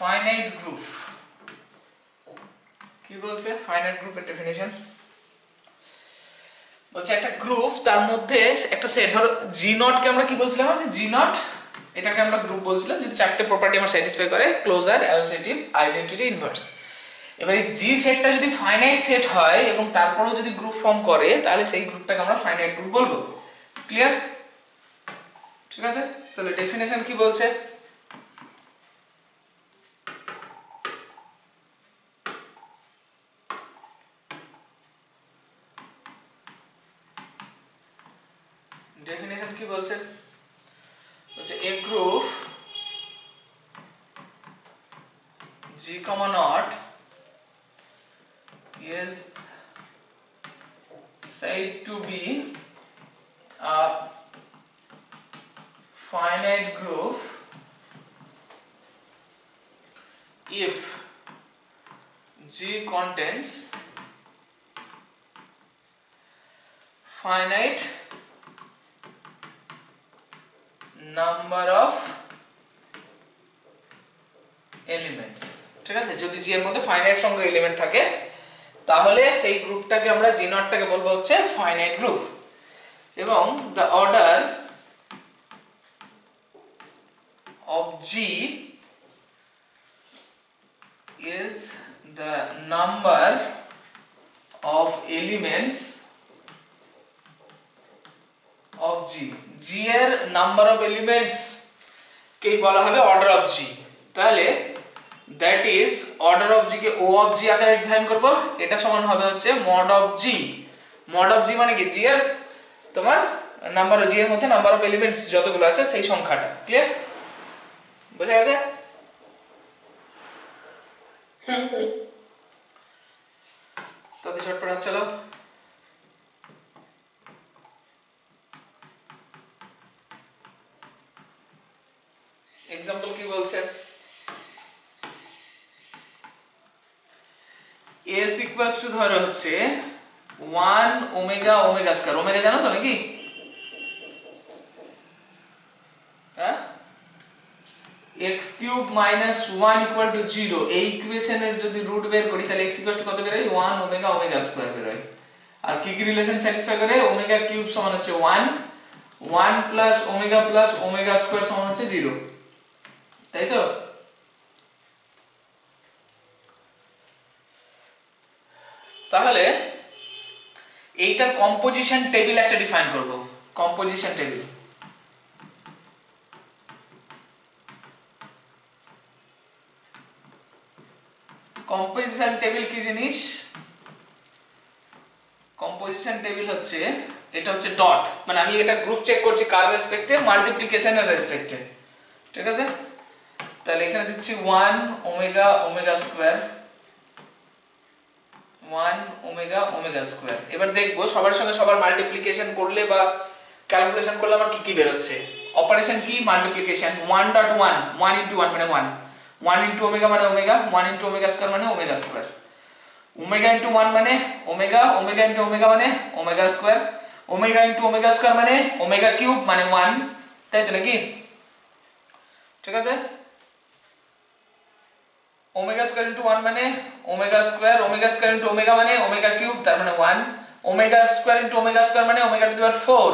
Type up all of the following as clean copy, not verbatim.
Finite group কি বলছে? Finite গ্রুপের ডেফিনিশন বলছে একটা গ্রুপ, তার মধ্যে একটা সেট, ধরো জি নট কে আমরা কি বলছিলাম? জি নট এটাকে আমরা গ্রুপ বলছিলাম যদি চারটে প্রপার্টি আমার স্যাটিসফাই করে: ক্লোজার, অ্যাসোসিয়েটিভ, আইডেন্টিটি, ইনভার্স। এবার এই জি সেটটা যদি ফাইনাইট সেট হয় এবং তারপরেও যদি গ্রুপ ফর্ম করে, তাহলে সেই গ্রুপটাকে আমরা ফাইনাইট গ্রুপ বলবো। ক্লিয়ার? ঠিক আছে, তাহলে ডেফিনেশন কি বলছে? ডেফিনেশন কি বলছে? বলছে এ group G, not is said to be a finite group if G contains finite number of elements। ঠিক আছে, যদি জি এর মধ্যে ফাইনাইট সংখ্যক এলিমেন্ট থাকে তাহলে সেই গ্রুপটাকে আমরা জি নটটাকে বলবো হচ্ছে ফাইনাইট গ্রুপ। এবং the order of G is the number of elements of G। G এর নাম্বার অফ এলিমেন্টস কে বলা হবে অর্ডার অফ G। তাহলে that is order of G K O of G আকারে ডিফাইন করব। এটা সমান হবে হচ্ছে mod of G। mod of G মানে কি? G এর তোমার নাম্বার, G এর মধ্যে নাম্বার অফ এলিমেন্টস যতগুলো আছে সেই সংখ্যাটা। ক্লিয়ার? বুঝা গেছে? হ্যাঁ স্যার। তাহলে ঝটপট চলো এক্সাম্পল কি বলছে? S ইকুয়ালস টু ধরো হচ্ছে 1 ওমেগা ওমেগা স্কয়ার। ওমেগা জানো তো নাকি? হ্যাঁ, x cube minus 1 equal to 0। এই ইকুয়েশনের যদি রুট বের করি তাহলে x ইকুয়ালস টু কত বের হয়? 1 ওমেগা ওমেগা স্কয়ার বের হয়। আর কি কি রিলেশন স্যাটিসফাই করে? ওমেগা কিউব সমান হচ্ছে 1, 1 প্লাস ওমেগা স্কয়ার সমান হচ্ছে 0। তাই তো? তাহলে এইটার কম্পোজিশন টেবিল একটা ডিফাইন করব। Composition table. কম্পোজিশন টেবিল কি জিনিস? কম্পোজিশন টেবিল হচ্ছে, এটা হচ্ছে ডট, মানে আমি এটা গ্রুপ চেক করছি কার রেসপেক্টে? মাল্টিপ্লিকেশনের রেসপেক্টে। ঠিক আছে, তাহলে এখানে দিচ্ছি 1 omega omega square, 1 omega omega square. এবার দেখবো সবার সঙ্গে সবার মাল্টিপ্লিকেশন করলে বা ক্যালকুলেশন করলে আমার কি কি বের হচ্ছে। অপারেশন কি? মাল্টিপ্লিকেশন। 1.1, 1 ইনটু 1 মানে 1, 1 ইনটু ওমেগা মানে ওমেগা, 1 ইনটু ওমেগা স্কয়ার মানে ওমেগা স্কয়ার। ওমেগা ইনটু 1 মানে ওমেগা, ওমেগা ইনটু ওমেগা মানে omega square, omega into omega square মানে ওমেগা কিউব মানে 1। তাই তো নাকি? ঠিক আছে, ওমেগা স্কয়ার ইনটু 1 মানে omega square, omega square into omega মানে ওমেগা কিউব, তার মানে 1, omega square into omega square মানে omega to the power 4,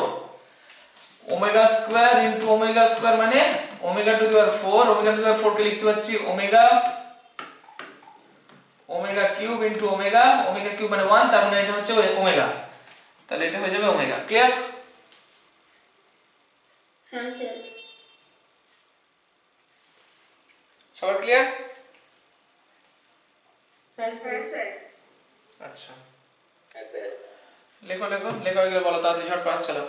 omega square into omega square মানে omega to the power 4, omega to the power 4 কে লিখতে পাচ্ছি omega, omega cube into omega, omega cube মানে 1, তার মানে এটা হচ্ছে ওমেগা। তাহলে এটা হয়ে যাবে ওমেগা। ক্লিয়ার? হ্যাঁ স্যার। সবার ক্লিয়ার? হ্যাঁ স্যার। আচ্ছা, হ্যাঁ স্যার। লেখো লেখো লেখো, এগুলো বলো তাড়াতাড়ি, ঝটপট চলো।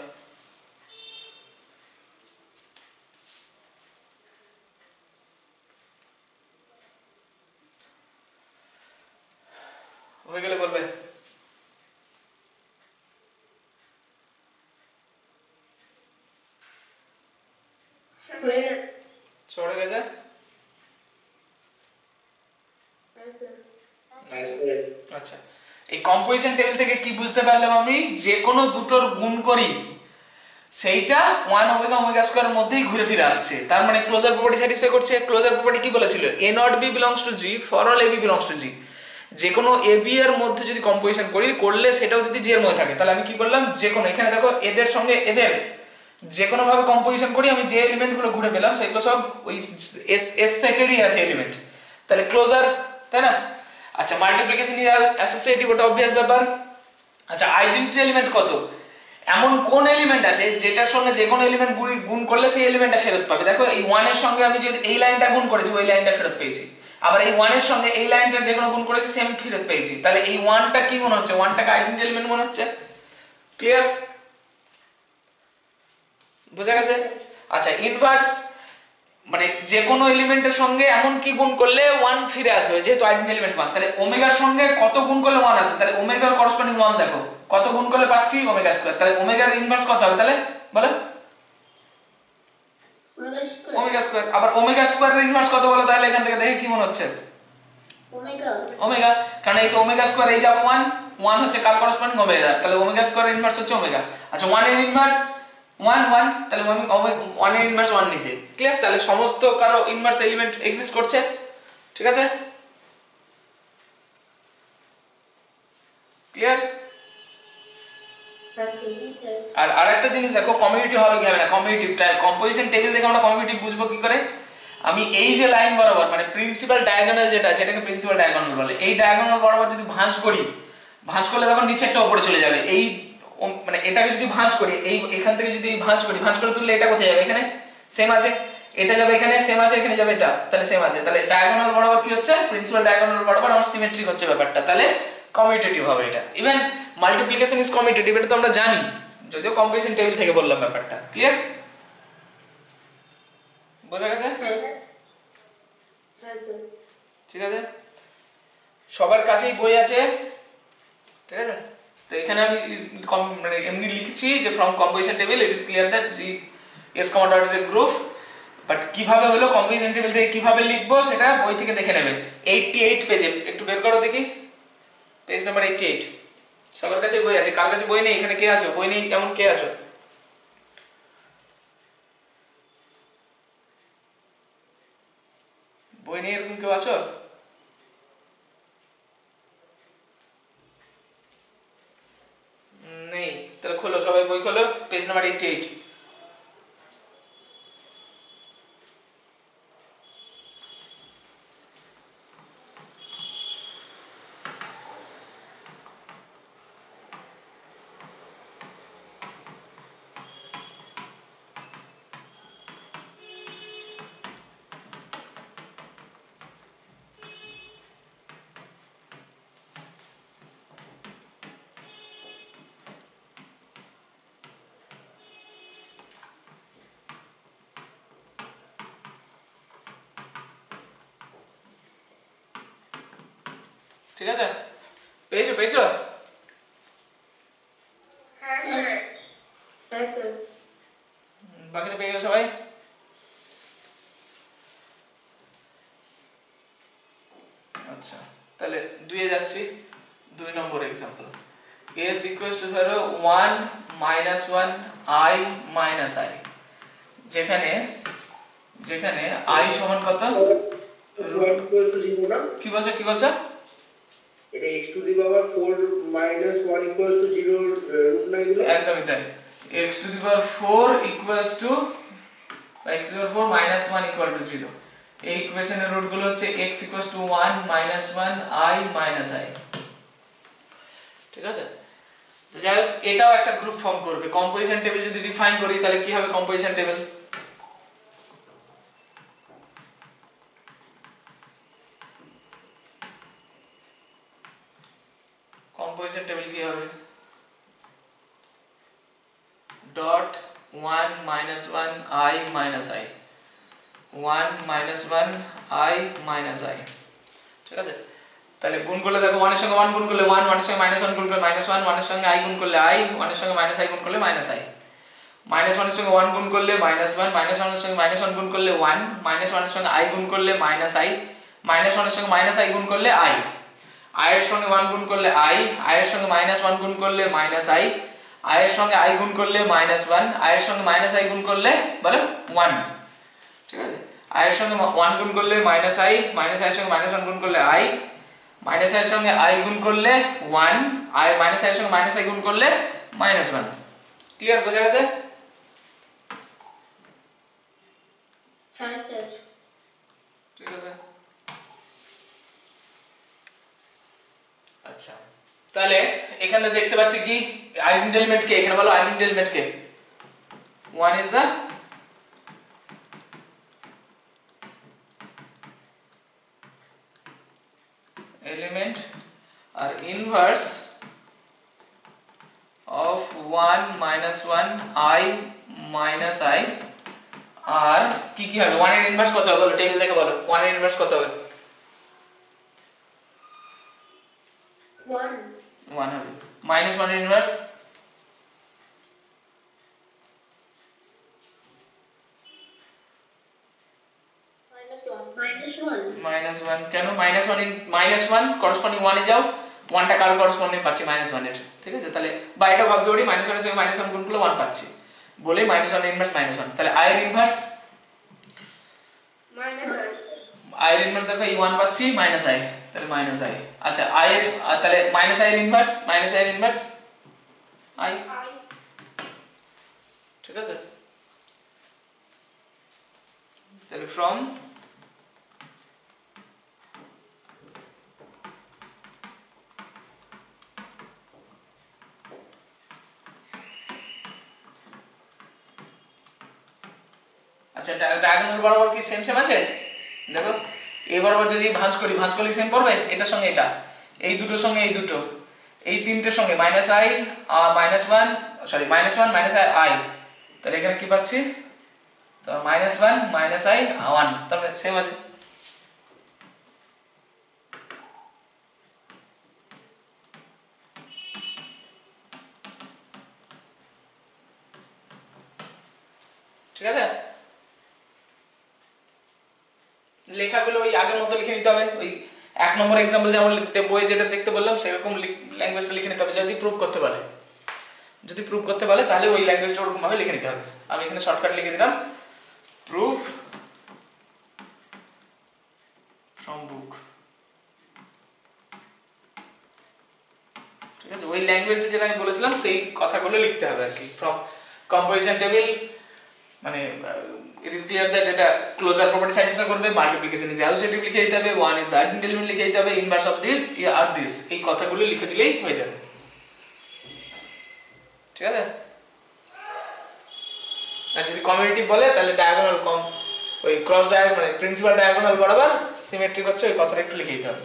হয়ে গেলে বলবে। হয়ে গেল। চড়ে গেছে? হ্যাঁ স্যার। আচ্ছা, এই কম্পোজিশন টেবিল থেকে কি বুঝতে পারলাম আমি? যে কোনো দুটোর গুণ করি সেইটা 1 ওমেগা ওমেগা স্কয়ার এর মধ্যেই ঘুরে ফিরে আসছে, তার মানে ক্লোজার প্রপার্টি স্যাটিসফাই করছে। ক্লোজার প্রপার্টি কি বলেছিল, a not b belongs to g for all ab belongs to g। যে কোনো ab এর মধ্যে যদি কম্পোজিশন করলে সেটাও যদি g এর মধ্যে থাকে, তাহলে আমি কি করলাম, যে কোনো, এখানে দেখো এদের সঙ্গে এদের যে কোনো ভাবে কম্পোজিশন করি, আমি যে এলিমেন্টগুলো ঘুরে পেলাম সেগুলো সব ওই এস সেটেরই আছে এলিমেন্ট, তাহলে ক্লোজার, তাই না? আচ্ছা, মাল্টিপ্লিকেশন ইজ অ্যাসোসিয়েটিভ, ওটা অবভিয়াস ব্যাপার। আচ্ছা, আইডেন্টিটি এলিমেন্ট কত, এমন কোন এলিমেন্ট আছে যেটার সঙ্গে যে কোনো এলিমেন্ট গুণ করলে সেই এলিমেন্টটা ফেরত পাবে। দেখো এই 1 এর সঙ্গে আমি যদি এই লাইনটা গুণ করেছি, ওই লাইনটা ফেরত পেয়েছি, আবার এই 1 এর সঙ্গে এই লাইনটা যে কোনো গুণ করেছি সেম ফেরত পেয়েছি। তাহলে এই 1টা কি মনে হচ্ছে, 1টাকে আইডেন্টিটি এলিমেন্ট মনে হচ্ছে। ক্লিয়ার, বোঝা গেছে? আচ্ছা, ইনভার্স মানে যে কোনো এলিমেন্টের সঙ্গে এমন কি গুণ করলে 1 ফিরে আসবে, যেহেতু আইডেন্টিটি এলিমেন্ট 1, তাহলে ওমেগার সঙ্গে কত গুণ করলে 1 আসবে, তাহলে ওমেগার করেসপন্ডিং 1 দেখো কত গুণ করলে পাচ্ছি, ওমেগা স্কয়ার। তাহলে ওমেগার ইনভার্স কত হবে, তাহলে বলো, ওমেগা স্কয়ার। Omega square. আবার ওমেগা স্কয়ারের ইনভার্স কত বলো, তাহলে এখান থেকে দেখে কি মনে হচ্ছে, ওমেগা। ওমেগা, কারণ এই তো ওমেগা স্কয়ার, এই যাবো 1, 1 হচ্ছে কার করেসপন্ডিং, ওমেগা, তাহলে ওমেগা স্কয়ারের ইনভার্স হচ্ছে ওমেগা। আচ্ছা, 1 এর ইনভার্স 1 1, তাহলে 1 এর ইনভার্স 1 নিচে। ক্লিয়ার, তাহলে সমস্ত কারো ইনভার্স এলিমেন্ট এক্সিস্ট করছে। ঠিক আছে, ক্লিয়ার? আর আরেকটা জিনিস দেখো, কমিউনিটি হবে কি হবে না, কমিউনিটি কম্পোজিশন টেবিল দেখে আমরা কমিউনিটি বুঝবো কি করে, আমি এই যে লাইন বরাবর মানে প্রিন্সিপাল ডায়াগোনাল যেটা আছে এটাকে প্রিন্সিপাল ডায়াগোনাল বলে, এই ডায়াগোনাল বরাবর যদি ভাঁজ করি, ভাঁজ করলে তখন নিচেরটা উপরে চলে যাবে। এই মানে এটাকে যদি ভাঁজ করি, এই এখান থেকে যদি ভাঁজ করি, ভাঁজ করে তুললে এটা কোথায় যাবে, এখানে সেম আছে, এটা যাবে এখানে সেম আছে, এখানে যাবে এটা, তাহলে সেম আছে, তাহলে ডায়াগোনাল বরাবর কি হচ্ছে, প্রিন্সিপাল ডায়াগোনাল বরাবর আমার সিমেট্রিক হচ্ছে ব্যাপারটা, তাহলে কমিউটেটিভ হবে এটা। ইভেন মাল্টিপ্লিকেশন ইজ কমিউটেটিভ, এটা তো আমরা জানি, যদিও কম্পোজিশন টেবিল থেকে বললাম ব্যাপারটা। ক্লিয়ার, বোঝা গেছে? হ্যাঁ স্যার। হ্যাঁ স্যার। ঠিক আছে, সবার কাছেই বই আছে, ঠিক আছে? তো এখানে আমি মানে এমনি লিখছি যে from composition table it is clear that G S comma dot is a group, but কিভাবে হলো কম্পোজিশন টেবিল থেকে কিভাবে লিখবো সেটা বই থেকে দেখে নেবে। 88 পেজে একটু বের করো দেখি, পেজ নাম্বার 88। সবার কাছে বই আছে, কার কাছে বই নেই, এখানে কে আছো, বই নেই এমন কে আছো? বই নেই এরকম কেউ আছো? নেই, তাহলে খোলো, সবাই বই খোলো, পেজ নাম্বার 88। ঠিক আছে, পেয়েছো পেয়েছো? হ্যাঁ স্যার। হ্যাঁ স্যার। বাকিটা পেয়ে গেছো সবাই? আচ্ছা, তাহলে 2 এ যাচ্ছি, 2 নম্বর example. s equals to 0 1 minus 1 I minus I, যেখানে যেখানে I সমান কত, কি বলছো কি বলছো? এটা x to the power 4 minus 1 equals to 0 root না এগুলো? একদমই তাই, x to the power 4 equals to x to the power 4 minus 1 equal to 0। এই ইকুয়েশনের রুট গুলো হচ্ছে x equals to 1 minus 1 I minus I। ঠিক আছে, তো যাই হোক, এটাও একটা গ্রুপ ফর্ম করবে। কম্পোজিশন টেবিল যদি ডিফাইন করি তাহলে কি হবে কম্পোজিশন টেবিল, কম্পোজিশন টেবিল কি হবে, dot 1 minus 1 I minus I, 1 minus 1 I minus I। ঠিক আছে, তাহলে গুণ করলে দেখো 1 এর সঙ্গে 1 গুণ করলে 1, 1 এর সঙ্গে -1 গুণ করলে -1, 1 এর সঙ্গে I গুণ করলে I, 1 এর সঙ্গে -I গুণ করলে -I, -1 এর সঙ্গে 1 গুণ করলে -1, -1 এর সঙ্গে -1 গুণ করলে 1, -1 এর সঙ্গে I গুণ করলে -I, -1 এর সঙ্গে -I গুণ করলে I, I এর সঙ্গে 1 গুণ করলে I, I এর সঙ্গে -1 গুণ করলে -I, i এর সঙ্গে i গুণ করলে -1, i এর সঙ্গে -i গুণ করলে বলো 1, ঠিক আছে। i এর সঙ্গে 1 গুণ করলে -i, -i এর সঙ্গে -1 গুণ করলে i, -i এর সঙ্গে i গুণ করলে 1, i -i এর সঙ্গে -i গুণ করলে -1। ক্লিয়ার, বোঝা গেছে? হ্যাঁ স্যার। ঠিক আছে। আচ্ছা, তাহলে এখানে দেখতে পাচ্ছি কি আইডেন্টিটি এলিমেন্ট কে, এখানে বলো identity element K. 1 is the element or inverse of 1 minus 1 I minus I আর কি কি হবে? 1 এর ইনভার্স কত হবে বলো, টেবিল দেখে বলো 1 এর ইনভার্স কত হবে? 1 1 হবে। মাইনাস 1 এর ইনভার্স -1। কেন -1 করসপন্ডিং 1 এ যাও, 1 টা কার করসপন্ডিং পাচ্ছি -1 এর, ঠিক আছে। তাহলে বা এটা ভাবতে পারি -1 এর সঙ্গে -1 গুণ করলে 1 পাচ্ছি, বলে -1 এর ইনভার্স -1। তাহলে i এর ইনভার্স i এর ইনভার্স দেখো এই 1 পাচ্ছি -i, তাহলে -i। আচ্ছা i এর তাহলে -i এর ইনভার্স i, ঠিক আছে। তাহলে ফ্রম আচ্ছা ডায়াগোনাল বরাবর কি সেম আছে? দেখো এই বরাবর যদি ভাঁজ করলে সেম পড়বে, এটার সঙ্গে এটা, এই দুটোর সঙ্গে এই দুটো, এই তিনটের সঙ্গে -i -1 সরি -1 -i, তাহলে এখানে কি পাচ্ছি? তো -1 -i 1, তাহলে সেম আছে। ঠিক আছে, লেখাগুলো ওই আগের মতো লিখে নিতে হবে। ওই 1 নম্বর एग्जांपल যেমন লিখতে বইয়ে যেটা দেখতে বললাম সেরকম ল্যাঙ্গুয়েজটা লিখে নিতে হবে, যদি প্রুফ করতে পারে তাহলে ওই ল্যাঙ্গুয়েজটা ওরকম ভাবে লিখে নিতে হবে। আমি এখানে শর্টকাট লিখে দিলাম প্রুফ ফ্রম বুক, ঠিক আছে। ওই ল্যাঙ্গুয়েজটা যেটা আমি বলেছিলাম সেই কথাগুলো লিখতে হবে আর কি। ফ্রম কম্পোজিশন টেবিল মানে ইট ইজ ক্লিয়ার দ্যাট এটা ক্লোজার প্রপার্টি স্যাটিসফাই করবে, মাল্টিপ্লিকেশন ইজ অ্যাসোসিয়েটিভ লিখে দিতে হবে, 1 ইজ দ্য আইডেন্টিটি এলিমেন্ট লিখে দিতে হবে, ইনভার্স অফ দিস আর দিস, এই কথাগুলো লিখে দিলেই হয়ে যাবে, ঠিক আছে। আর যদি কমিউনিটিভ বলে তাহলে ডায়াগোনাল ওই ক্রস ডায়াগোনাল মানে প্রিন্সিপাল ডায়াগোনাল বরাবর সিমেট্রিক হচ্ছে ওই কথাটা একটু লিখে দিতে হবে।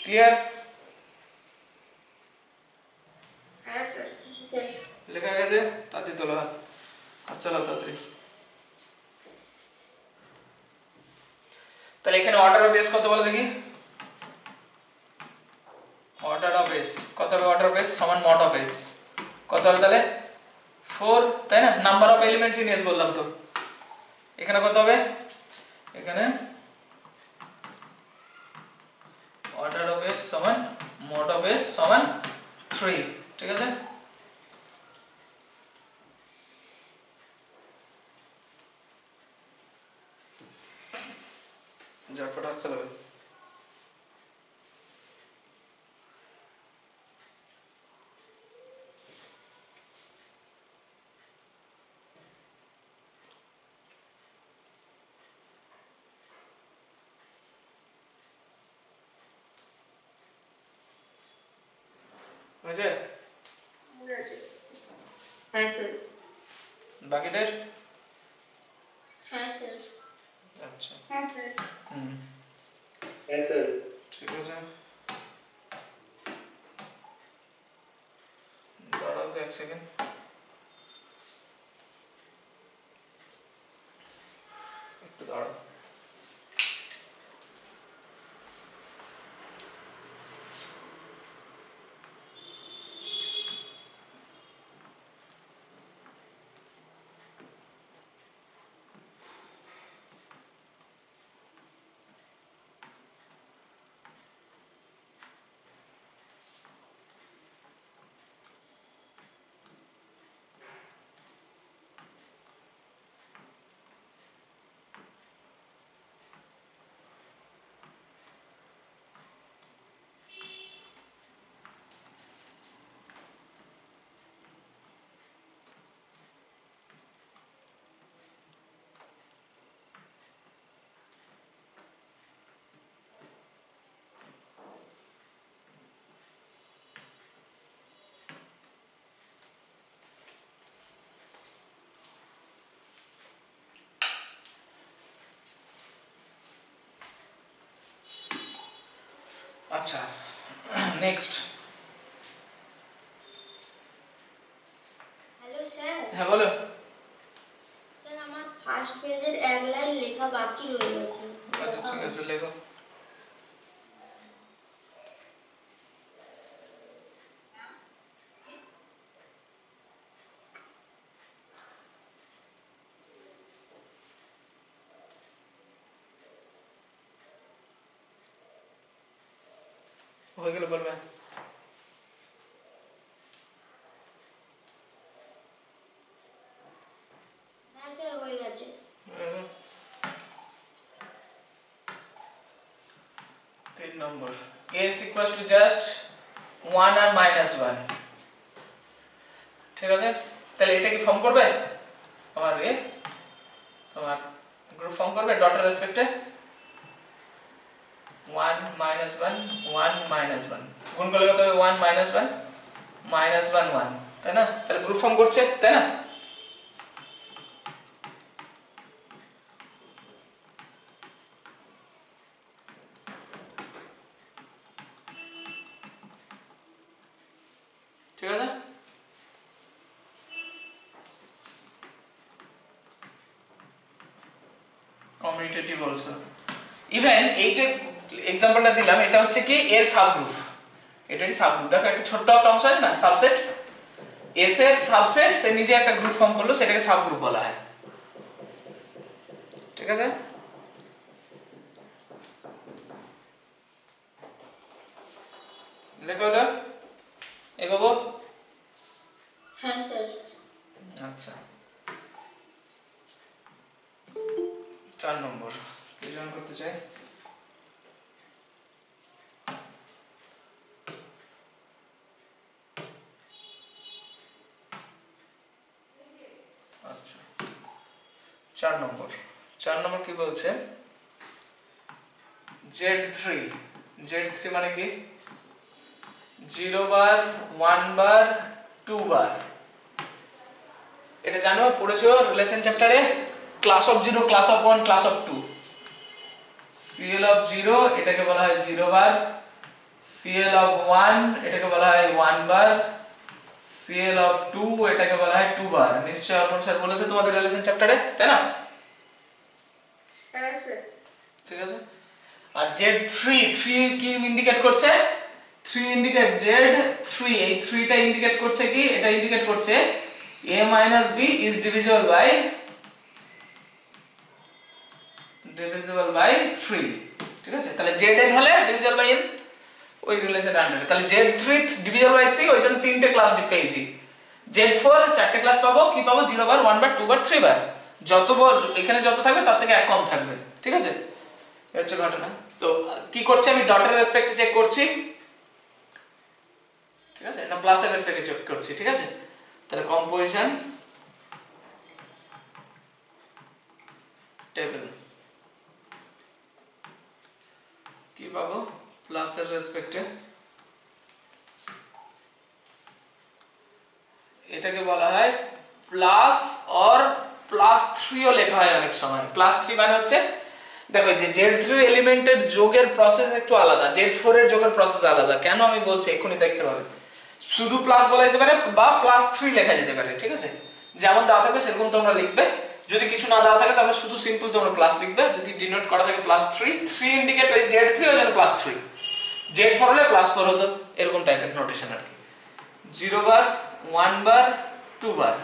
ক্লিয়ার? হ্যাঁ স্যার। লেখা গেছে? তাড়াতাড়ি তোলো হাত, চালাও তাড়াতাড়ি। তাহলে এখানে অর্ডার অফ এস কত বলো দেখি? অর্ডার অফ এস কত হবে? অর্ডার অফ এস সমান মড অফ এস কত হবে তাহলে? 4, তাই না? Number of elements in S বললাম তো, এখানে কত হবে? এখানে অর্ডার অফ এস সমান মড অফ এস সমান 3, ঠিক আছে। ঝটপট হাত চালাবে। হয়েছে? হ্যাঁ স্যার। বাকিদের? হ্যাঁ স্যার। আচ্ছা হ্যাঁ স্যার। হ্যাঁ স্যার। ঠিক আছে, দাঁড়াও তো 1 সেকেন্ড। একটু দাঁড়াও। নেক্সট। হ্যালো স্যার, হ্যাঁ বলো। স্যার আমার ফার্স্ট পেজের এক লাইন লেখা বাকি রয়ে গেছে। আচ্ছা ঠিক আছে, লেখো। হয়ে গেলে বলবে। হ্যাঁ স্যার হয়ে গেছে। 3 number, a is equals to just 1 আর -1, ঠিক আছে। তাহলে এটা কি ফর্ম করবে আমার তোমার গ্রুপ ফর্ম করবে ডটের রেসপেক্টে 1 -1 1 -1 গুণ করলে কত হবে 1 -1 -1 1, তাই না? তাহলে গ্রুপ ফর্ম করছে, তাই না? ঠিক আছে। Commutative also. ইভেন এই যে এক্সাম্পলটা দিলাম এটা হচ্ছে কি এর সাবগ্রুপ, এটারই সাবগ্রুপ। দেখো একটা ছোট্ট একটা অংশ আছে না সাবসেট, এস এর সাবসেট সে নিজে একটা গ্রুপ ফর্ম করলো, সেটাকে সাবগ্রুপ বলা হয়, ঠিক আছে। লেখা হলো, এগোবো। হ্যাঁ স্যার। আচ্ছা 4 নম্বর কি জয়েন করতে চাই? আচ্ছা 4 নম্বর, 4 নম্বর কি বলছে? Z3, Z3 মানে কি 0 বার 1 বার 2 বার। এটা জানো, পড়েছো রিলেশন চ্যাপ্টারে, class of 0, class of 1, class of 2। CL of 0 এটাকে বলা হয় 0 বার, CL অফ 1 এটাকে বলা হয় 1 বার, CL অফ 2 এটাকে বলা হয় 2 বার। নিশ্চয়ই অর্পণ স্যার বলেছে তোমাদের রিলেশন চ্যাপ্টারে, তাই না? হ্যাঁ স্যার। ঠিক আছে। আর Z3, 3 কি ইন্ডিকেট করছে? 3 ইন্ডিকেট Z3, এই 3 টা ইন্ডিকেট করছে কি? এটা ইন্ডিকেট করছে a - b is divisible by 3, ঠিক আছে। তাহলে Zn হলে divisible by n, ওই রিলেশন আন্ডারে। তাহলে Z3 divisible by 3, ওই জন্য তিনটে ক্লাস পেয়েছি। Z4 চারটে ক্লাস পাবো, কি পাবো? 0 বার 1 বার 2 বার 3 বার, যত এখানে যত থাকবে তার থেকে এক কম থাকবে, ঠিক আছে। এই হচ্ছে ঘটনা। তো কি করছি আমি? ডটের রেসপেক্টে চেক করছি, ঠিক আছে, না প্লাসের রেসপেক্টে চেক করছি, ঠিক আছে। তাহলে কম্পোজিশন টেবিল কি পাবো? প্লাসের রেসপেক্টে এটাকে বলা হয় প্লাস অর +3 ও লেখা হয় অনেক সময়। +3 মানে হচ্ছে, দেখো যে Z3 এলিমেন্টের যোগের প্রসেস একটু আলাদা, Z4 এর যোগের প্রসেস আলাদা। কেন আমি বলছি এক্ষুনি দেখতে পাবে। শুধু প্লাস বলা যেতে পারে বা +3 লেখা যেতে পারে, ঠিক আছে। যেমন দেওয়া থাকবে সেরকম তোমরা লিখবে। যদি কিছু না দেওয়া থাকে তাহলে শুধু সিম্পল তোমরা প্লাস লিখবে। যদি ডিনোট করা থাকে +3, 3 ইন্ডিকেট ওই Z3 ওই জন্য +3, Z4 হলে +4 হতো, এরকম টাইপের নোটেশন আর কি। 0 বার 1 বার 2 বার,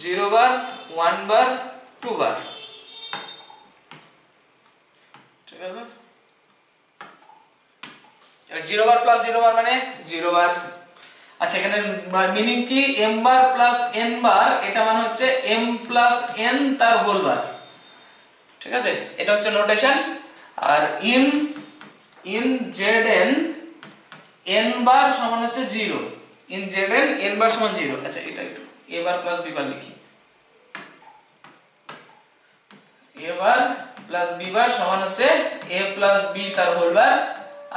0 বার 1 বার 2 বার, ঠিক আছে। 0 বার প্লাস 0 বার মানে 0 বার। আচ্ছা এখানে মিনিং কি? m bar plus n bar, এটা মানে হচ্ছে m প্লাস n তার হোল বার, ঠিক আছে। এটা হচ্ছে নোটেশন। আর ইন zn n বার সমান হচ্ছে 0, ইন zn n বার সমান 0। আচ্ছা এটা একটু a bar plus b bar লিখি। a bar plus b bar সমান হচ্ছে a প্লাস b তার হোল বার,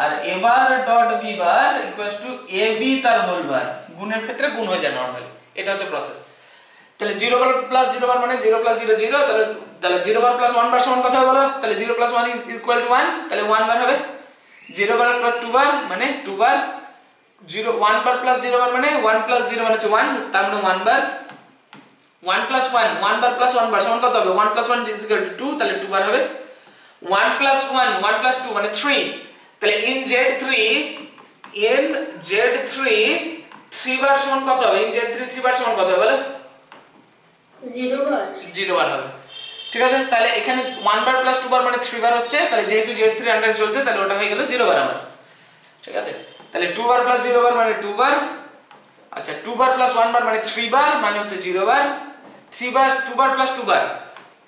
আর a bar dot b bar equals to ab তার হোল বার। গুণের ক্ষেত্রে গুণ হয়ে যায় নরমালি, এটা হচ্ছে প্রসেস। তাহলে 0 বার প্লাস 0 বার মানে 0 প্লাস 0 0, তাহলে 0 বার প্লাস 1 বার সমান কত হবে বলো? তাহলে 0 প্লাস 1 ইজ ইকুয়াল টু 1, তাহলে 1 বার হবে। 0 বার প্লাস 2 বার মানে 2 বার, 0 1 বার প্লাস 0 বার মানে 1 প্লাস 0 মানে হচ্ছে 1, তার মানে 1 বার 1 প্লাস 1 1 বার প্লাস 1 বার সমান কত হবে? 1 প্লাস 1 ইজ ইকুয়াল টু 2, তাহলে 2 বার হবে। 1 প্লাস 1 1 প্লাস 2 মানে 3, তাহলে ইন Z3 3 বার সমান কত হবে? ইন Z3 3 বার সমান কত হবে বলো? 0 বার। 0 বার হবে। ঠিক আছে, তাহলে এখানে 1 বার প্লাস 2 বার মানে 3 বার হচ্ছে, তাহলে যেহেতু Z3 আন্ডারে চলছে তাহলে ওটা হয়ে গেল 0 বার আমার। ঠিক আছে, তাহলে 2 বার প্লাস 0 বার মানে 2 বার। আচ্ছা 2 বার প্লাস 1 বার মানে 3 বার, মানে হচ্ছে 0 বার। 3 বার 2 বার প্লাস 2 বার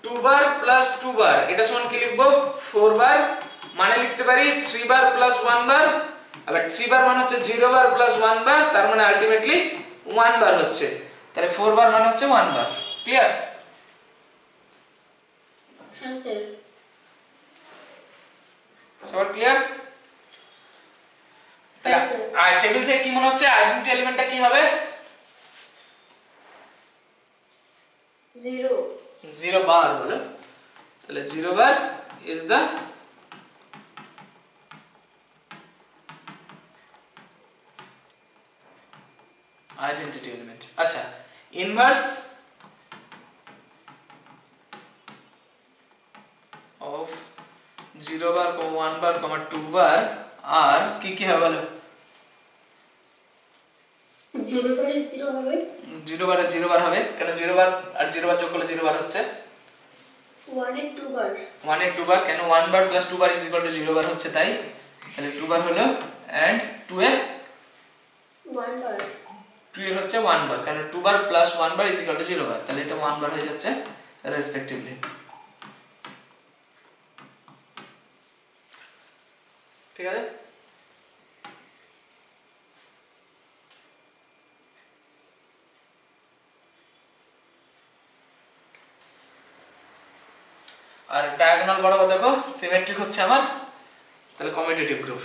2 বার প্লাস 2 বার এটা সমান কি লিখবো? 4 বার, মানে লিখতে পারি 3 বার প্লাস 1 বার। আবার 3 বার মানে হচ্ছে 0 বার প্লাস 1 বার, তার মানে আলটিমেটলি 1 বার হচ্ছে। তাহলে 4 বার মানে হচ্ছে 1 বার। ক্লিয়ার? হ্যাঁ স্যার। সবার ক্লিয়ার? হ্যাঁ স্যার। আর টেবিল থেকে কি মনে হচ্ছে আইডেন্টিটি এলিমেন্টটা কি হবে? 0। 0 বার বলো, তাহলে 0 বার ইজ দ্য আইডেন্টিটি এলিমেন্ট। আচ্ছা ইনভার্স অফ 0 বার, 1 বার, 2 বার আর কি কি হবে বলো? 0 বারে 0 হবে। 0 বারে 0 বার হবে, কেন 0 বার আর 0 বার যোগ করলে 0 বার হচ্ছে। 1 এর 2 বার। 1 এর 2 বার, কেন 1 বার প্লাস 2 বার ইজ ইকুয়াল টু 0 বার হচ্ছে, তাই তাহলে 2 বার হলো, এন্ড 2 এর 1 বার। 2 এর হচ্ছে 1 বার, কারণ 2 বার প্লাস 1 বার ইজ ইকুয়াল টু 0 বার, তাহলে এটা 1 বার হয়ে যাচ্ছে রেসপেক্টিভলি। ঠিক আছে, আর ডায়াগোনাল বরাবর দেখো সিমেট্রিক হচ্ছে আমার, তাহলে কমিউটেটিভ গ্রুপ।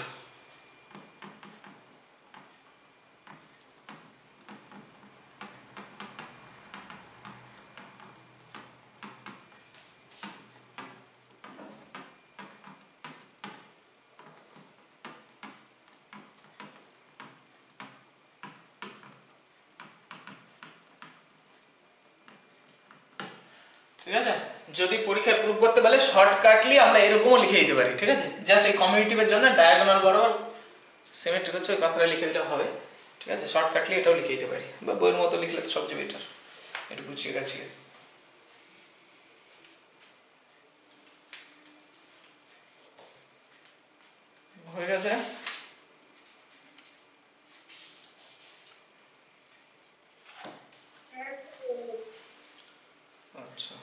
ঠিক আছে, যদি পরীক্ষায় প্রুভ করতে বলে শর্টকাটলি আমরা এরকমও লিখে দিতে পারি। ঠিক আছে, জাস্ট এই কমিউটেটিভের জন্য ডায়াগোনাল বরাবর সিমেট্রিক হচ্ছে ওই কথাটা লিখে দিলে হবে। ঠিক আছে, শর্টকাটলি এটাও লিখে দিতে পারি, বা বইয়ের মতো লিখলে তো সবচেয়ে বেটার, একটু গুছিয়ে গেছি। হয়ে গেছে। আচ্ছা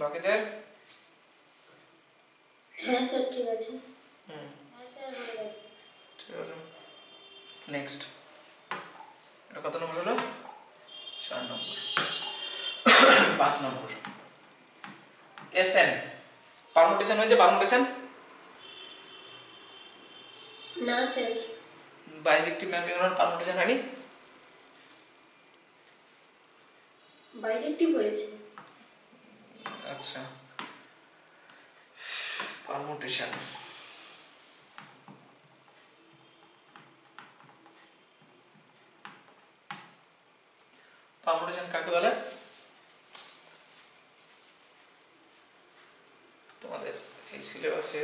বাকিদের? হ্যাঁ স্যার ঠিক আছে। হুম হ্যাঁ স্যার হয়ে গেছে। ঠিক আছে, নেক্সট। এটা কত নম্বর হলো? 4 নম্বর। 5 নম্বর এসএন পারমুটেশন হয়েছে। পারমুটেশন না স্যার। বাইজেক্টিভ ম্যাপিং পারমুটেশন হয়নি। বাইজেক্টিভ হয়েছে। আচ্ছা পারমুটেশন পারমুটেশন কাকে বলে? তোমাদের এই সিলেবাসে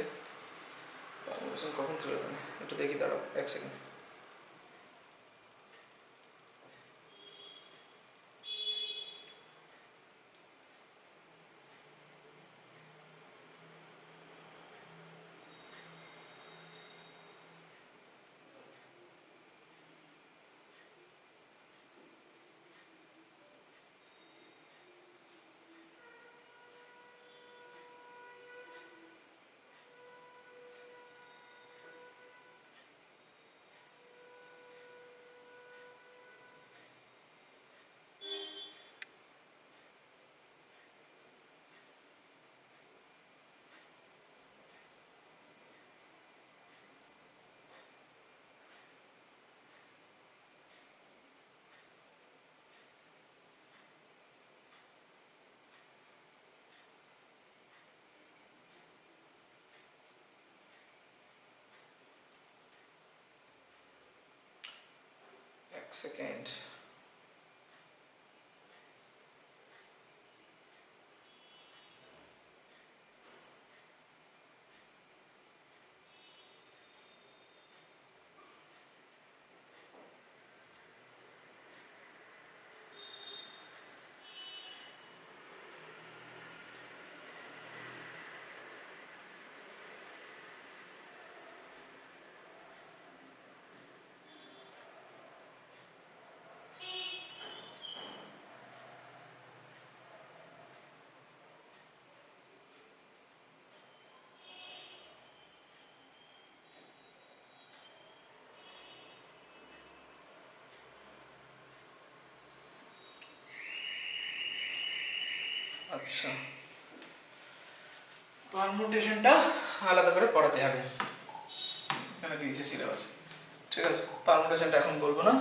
পারমুটেশন কখন ছিল জানি, একটু দেখি, দাঁড়াও 1 সেকেন্ড। সেকেন্ড। আচ্ছা, পারমুটেশনটা আলাদা করে পড়াতে হবে, এখানে দিয়েছে সিলেবাসে। ঠিক আছে, পারমুটেশনটা এখন বলবো না,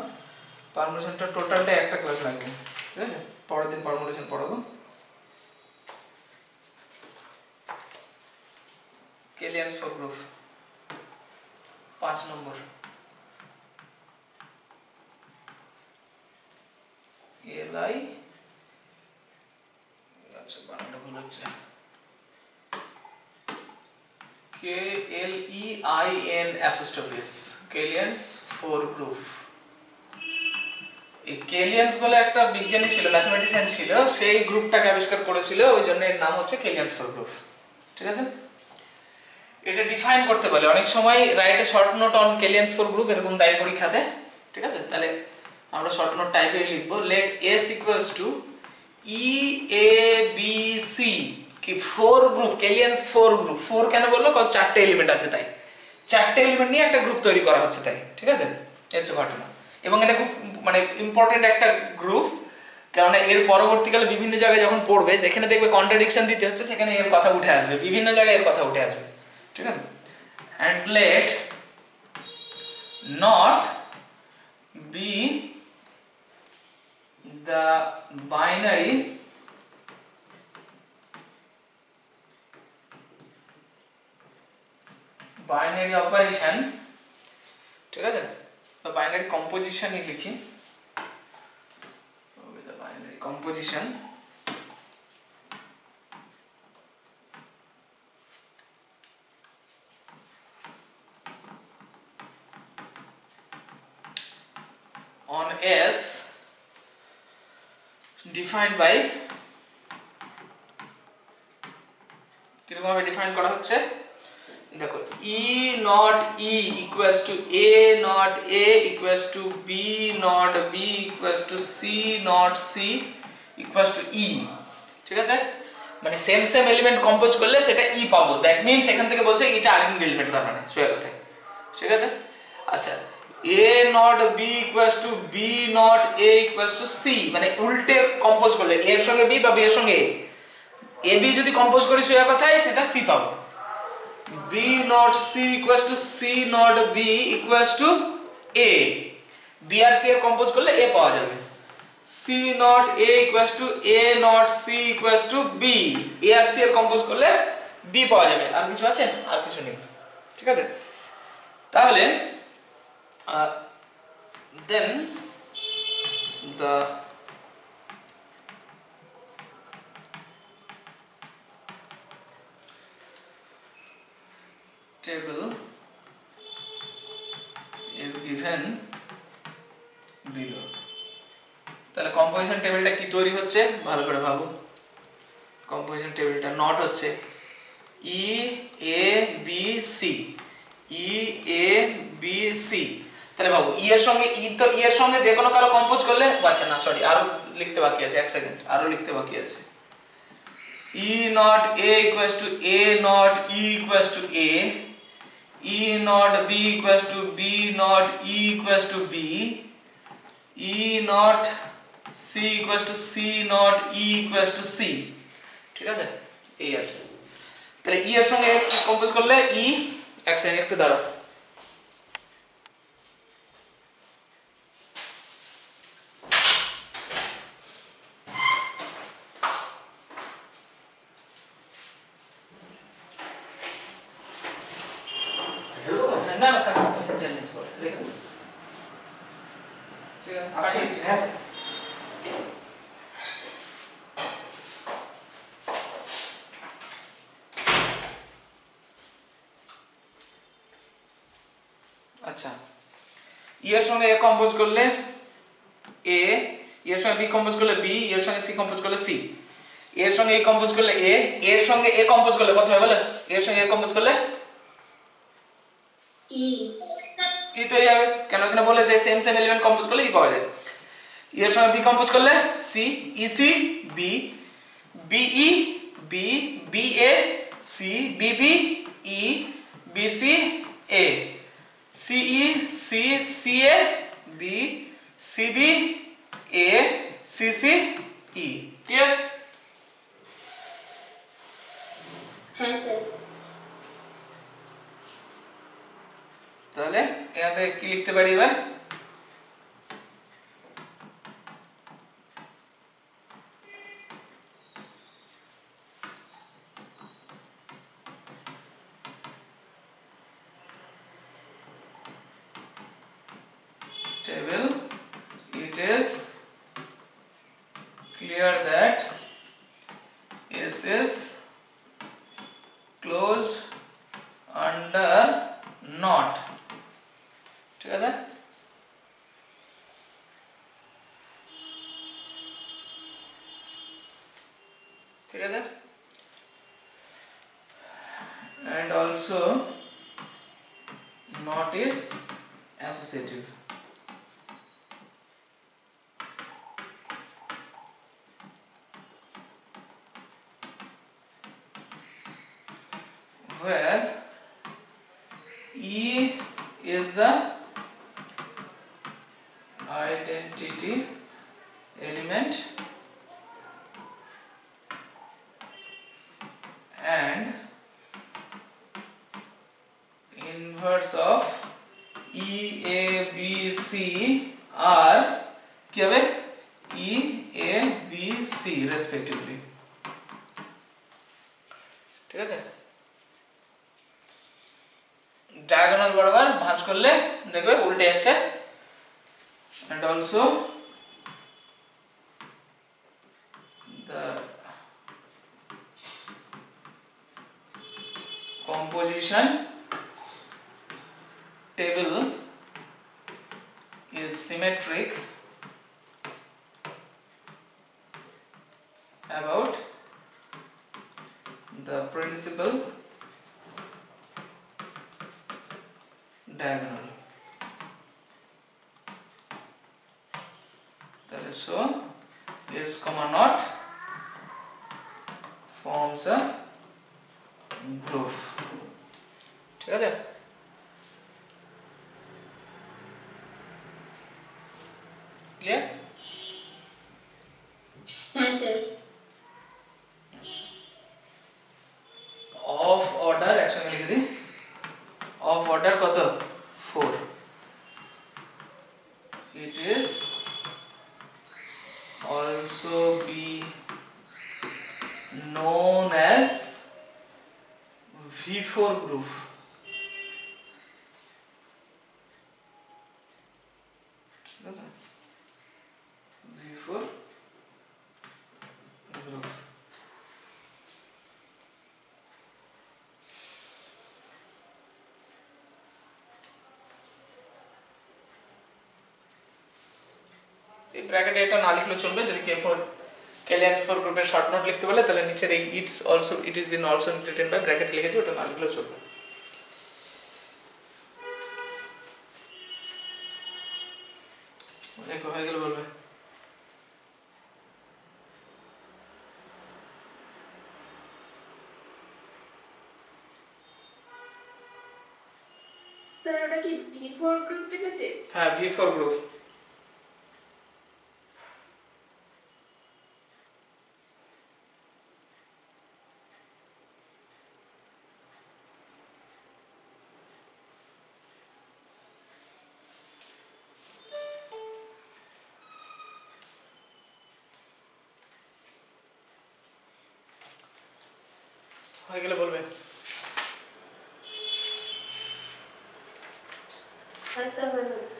পারমুটেশনটা টোটালটা একটা ক্লাস লাগবে। ঠিক আছে, পরের দিন পারমুটেশন পড়াবো। কেলিয়ান্স ফর গ্রুপ 5 নম্বর। এলআই, আচ্ছা বানানটা ভুল হচ্ছে, KLEIN অ্যাপোস্ট্রোফিস, কেলিয়ান্স ফর গ্রুপ। এই কেলিয়ান্স বলে একটা বিজ্ঞানী ছিল, ম্যাথমেটিশিয়ান ছিল, সেই গ্রুপটাকে আবিষ্কার করেছিল, ওই জন্য এর নাম হচ্ছে কেলিয়ান্স ফর গ্রুপ। ঠিক আছে, এটা ডিফাইন করতে বলে অনেক সময়, write a short note on কেলিয়ান্স ফর গ্রুপ এরকম দেয় পরীক্ষাতে। ঠিক আছে, তাহলে আমরা শর্ট নোট টাইপে লিখবো, let S equals to EABC কি 4 গ্রুপ, কেলিয়ান্স 4 গ্রুপ। 4 কেন বললো? কজ 4টে এলিমেন্ট আছে তাই, 4টে এলিমেন্ট নিয়ে একটা গ্রুপ তৈরি করা হচ্ছে তাই। ঠিক আছে, এই হচ্ছে ঘটনা। এবং এটা খুব মানে ইম্পর্টেন্ট একটা গ্রুপ, কারণ এর পরবর্তীকালে বিভিন্ন জায়গায় যখন পড়বে, যেখানে দেখবে কন্ট্রাডিকশন দিতে হচ্ছে, সেখানে এর কথা উঠে আসবে, বিভিন্ন জায়গায় এর কথা উঠে আসবে। ঠিক আছে, and let not be the binary operation, ঠিক আছে, তো বাইনারি কম্পোজিশনই লিখি, the binary composition on S defined by, কিরকম ভাবে ডিফাইন করা হচ্ছে দেখো, E not E equals to A not A equals to B not B equals to C not C equals to E। ঠিক আছে, মানে সেম সেম এলিমেন্ট কম্পোজ করলে সেটা E পাবো, দ্যাট মিন্স এখান থেকে বলছে এটা আর্গিন এলিমেন্ট, তার মানে সোজা কথা। ঠিক আছে, আচ্ছা, A not B equals to B not A equals to C, মানে উল্টে কম্পোজ করলে A এর সঙ্গে B বা B এর সঙ্গে A, AB যদি কম্পোজ করি সোজা কথাই সেটা C পাবো। B not C equals to C not B equals to A, B আর C এর কম্পোজ করলে A পাওয়া যাবে। C not A equals to A not C equals to B, A আর C এর কম্পোজ করলে B পাওয়া যাবে। আর কিছু আছে? আর কিছু নেই। ঠিক আছে, তাহলে then the table is given below। তাহলে কম্পোজিশন টেবিলটা কি তৈরি হচ্ছে ভালো করে ভাবো। কম্পোজিশন টেবিলটা নট হচ্ছে E A B C, E A B C। তাহলে ভাবো E এর সঙ্গে E, তো E এর সঙ্গে যে কোনো কারো কম্পোজ করলে, আচ্ছা না সরি, আরো লিখতে বাকি আছে, এক সেকেন্ড, আরো লিখতে বাকি আছে। E not A equals to A not E equals to A, E not B equals to B not E equals to B, E not C equals to C not E equals to C। ঠিক আছে, এই আছে। তাহলে E এর সঙ্গে compose করলে E, এক second একটু দাঁড়াও, না না থাক, 10 মিনিট পরে দেখো। ঠিক আছে, হ্যাঁ আচ্ছা ই এর সঙ্গে এ কম্পোজ করলে এ, এর সঙ্গে বি কম্পোজ করলে বি, এর সঙ্গে সি কম্পোজ করলে সি, এর সঙ্গে এ কম্পোজ করলে এ, এর সঙ্গে এ কম্পোজ করলে কত হয় বলে? এর সঙ্গে এ কম্পোজ করলে ই ই তৈরি হবে, কেন এখানে বলেছে সেম সেম এলিমেন্ট কম্পোজ করলে ই পাওয়া যায়। এর সঙ্গে বি কম্পোজ করলে C, E C B, B E B, B A C, B B E, B C A, C E C, C A B, C B A, C C E. Clear? হ্যাঁ sir. তাহলে এখান থেকে কি লিখতে পারি এবার? Table, it is clear that S is closed under not. ঠিক আছে? ঠিক আছে? And also not is associative. Where E is the identity element and inverse of E A B C are কি হবে? E A B C respectively. ঠিক আছে? Diagonal বরাবর ভাঁজ করলে দেখবে উল্টে যাচ্ছে। and also the composition table is symmetric about the principal diagonal. That is so S comma not forms a groove. ঠিক আছে? ক্লিয়ার? হ্যাঁ স্যার। অফ অর্ডার একসঙ্গে লিখে দিই। অফ অর্ডার কত? 4. It is also be known as V4 groove. ঠিক আছে? V4 groove. এই ব্র্যাকেটে এটা না লিখলে চলবে, যদি K4 K4 গ্রুপের শর্ট নোট লিখতে বলে তাহলে নিচে এই it is been also written by bracket লিখেছি, ওটা না লিখলেও চলবে। দেখো হয়ে গেলে বলবে। স্যার ওটা কি V4 গ্রুপ লিখেছে? হ্যাঁ V4 গ্রুপ। হয়ে গেলে বলবে। হ্যাঁ স্যার হয়ে গেছে।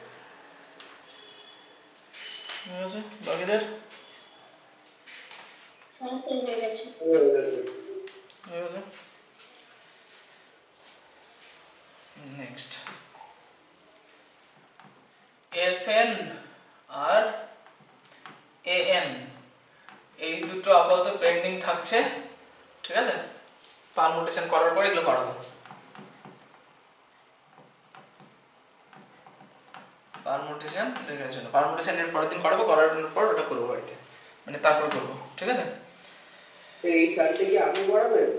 হয়ে গেছে? বাকিদের হ্যাঁ স্যার হয়ে গেছে। হয়ে গেছে। নেক্সট SN আর AN এই দুটো আপাতত পেন্ডিং থাকছে, ঠিক আছে? পারমুটেশন করার পর এগুলো করাবো। পারমুটেশন রেখেছিল, পারমুটেশন এর পরের দিন করাবো, করার পর ওটা করবো বাড়িতে, মানে তারপর করবো, ঠিক আছে? এই সানডে কি আপনি পড়াবেন?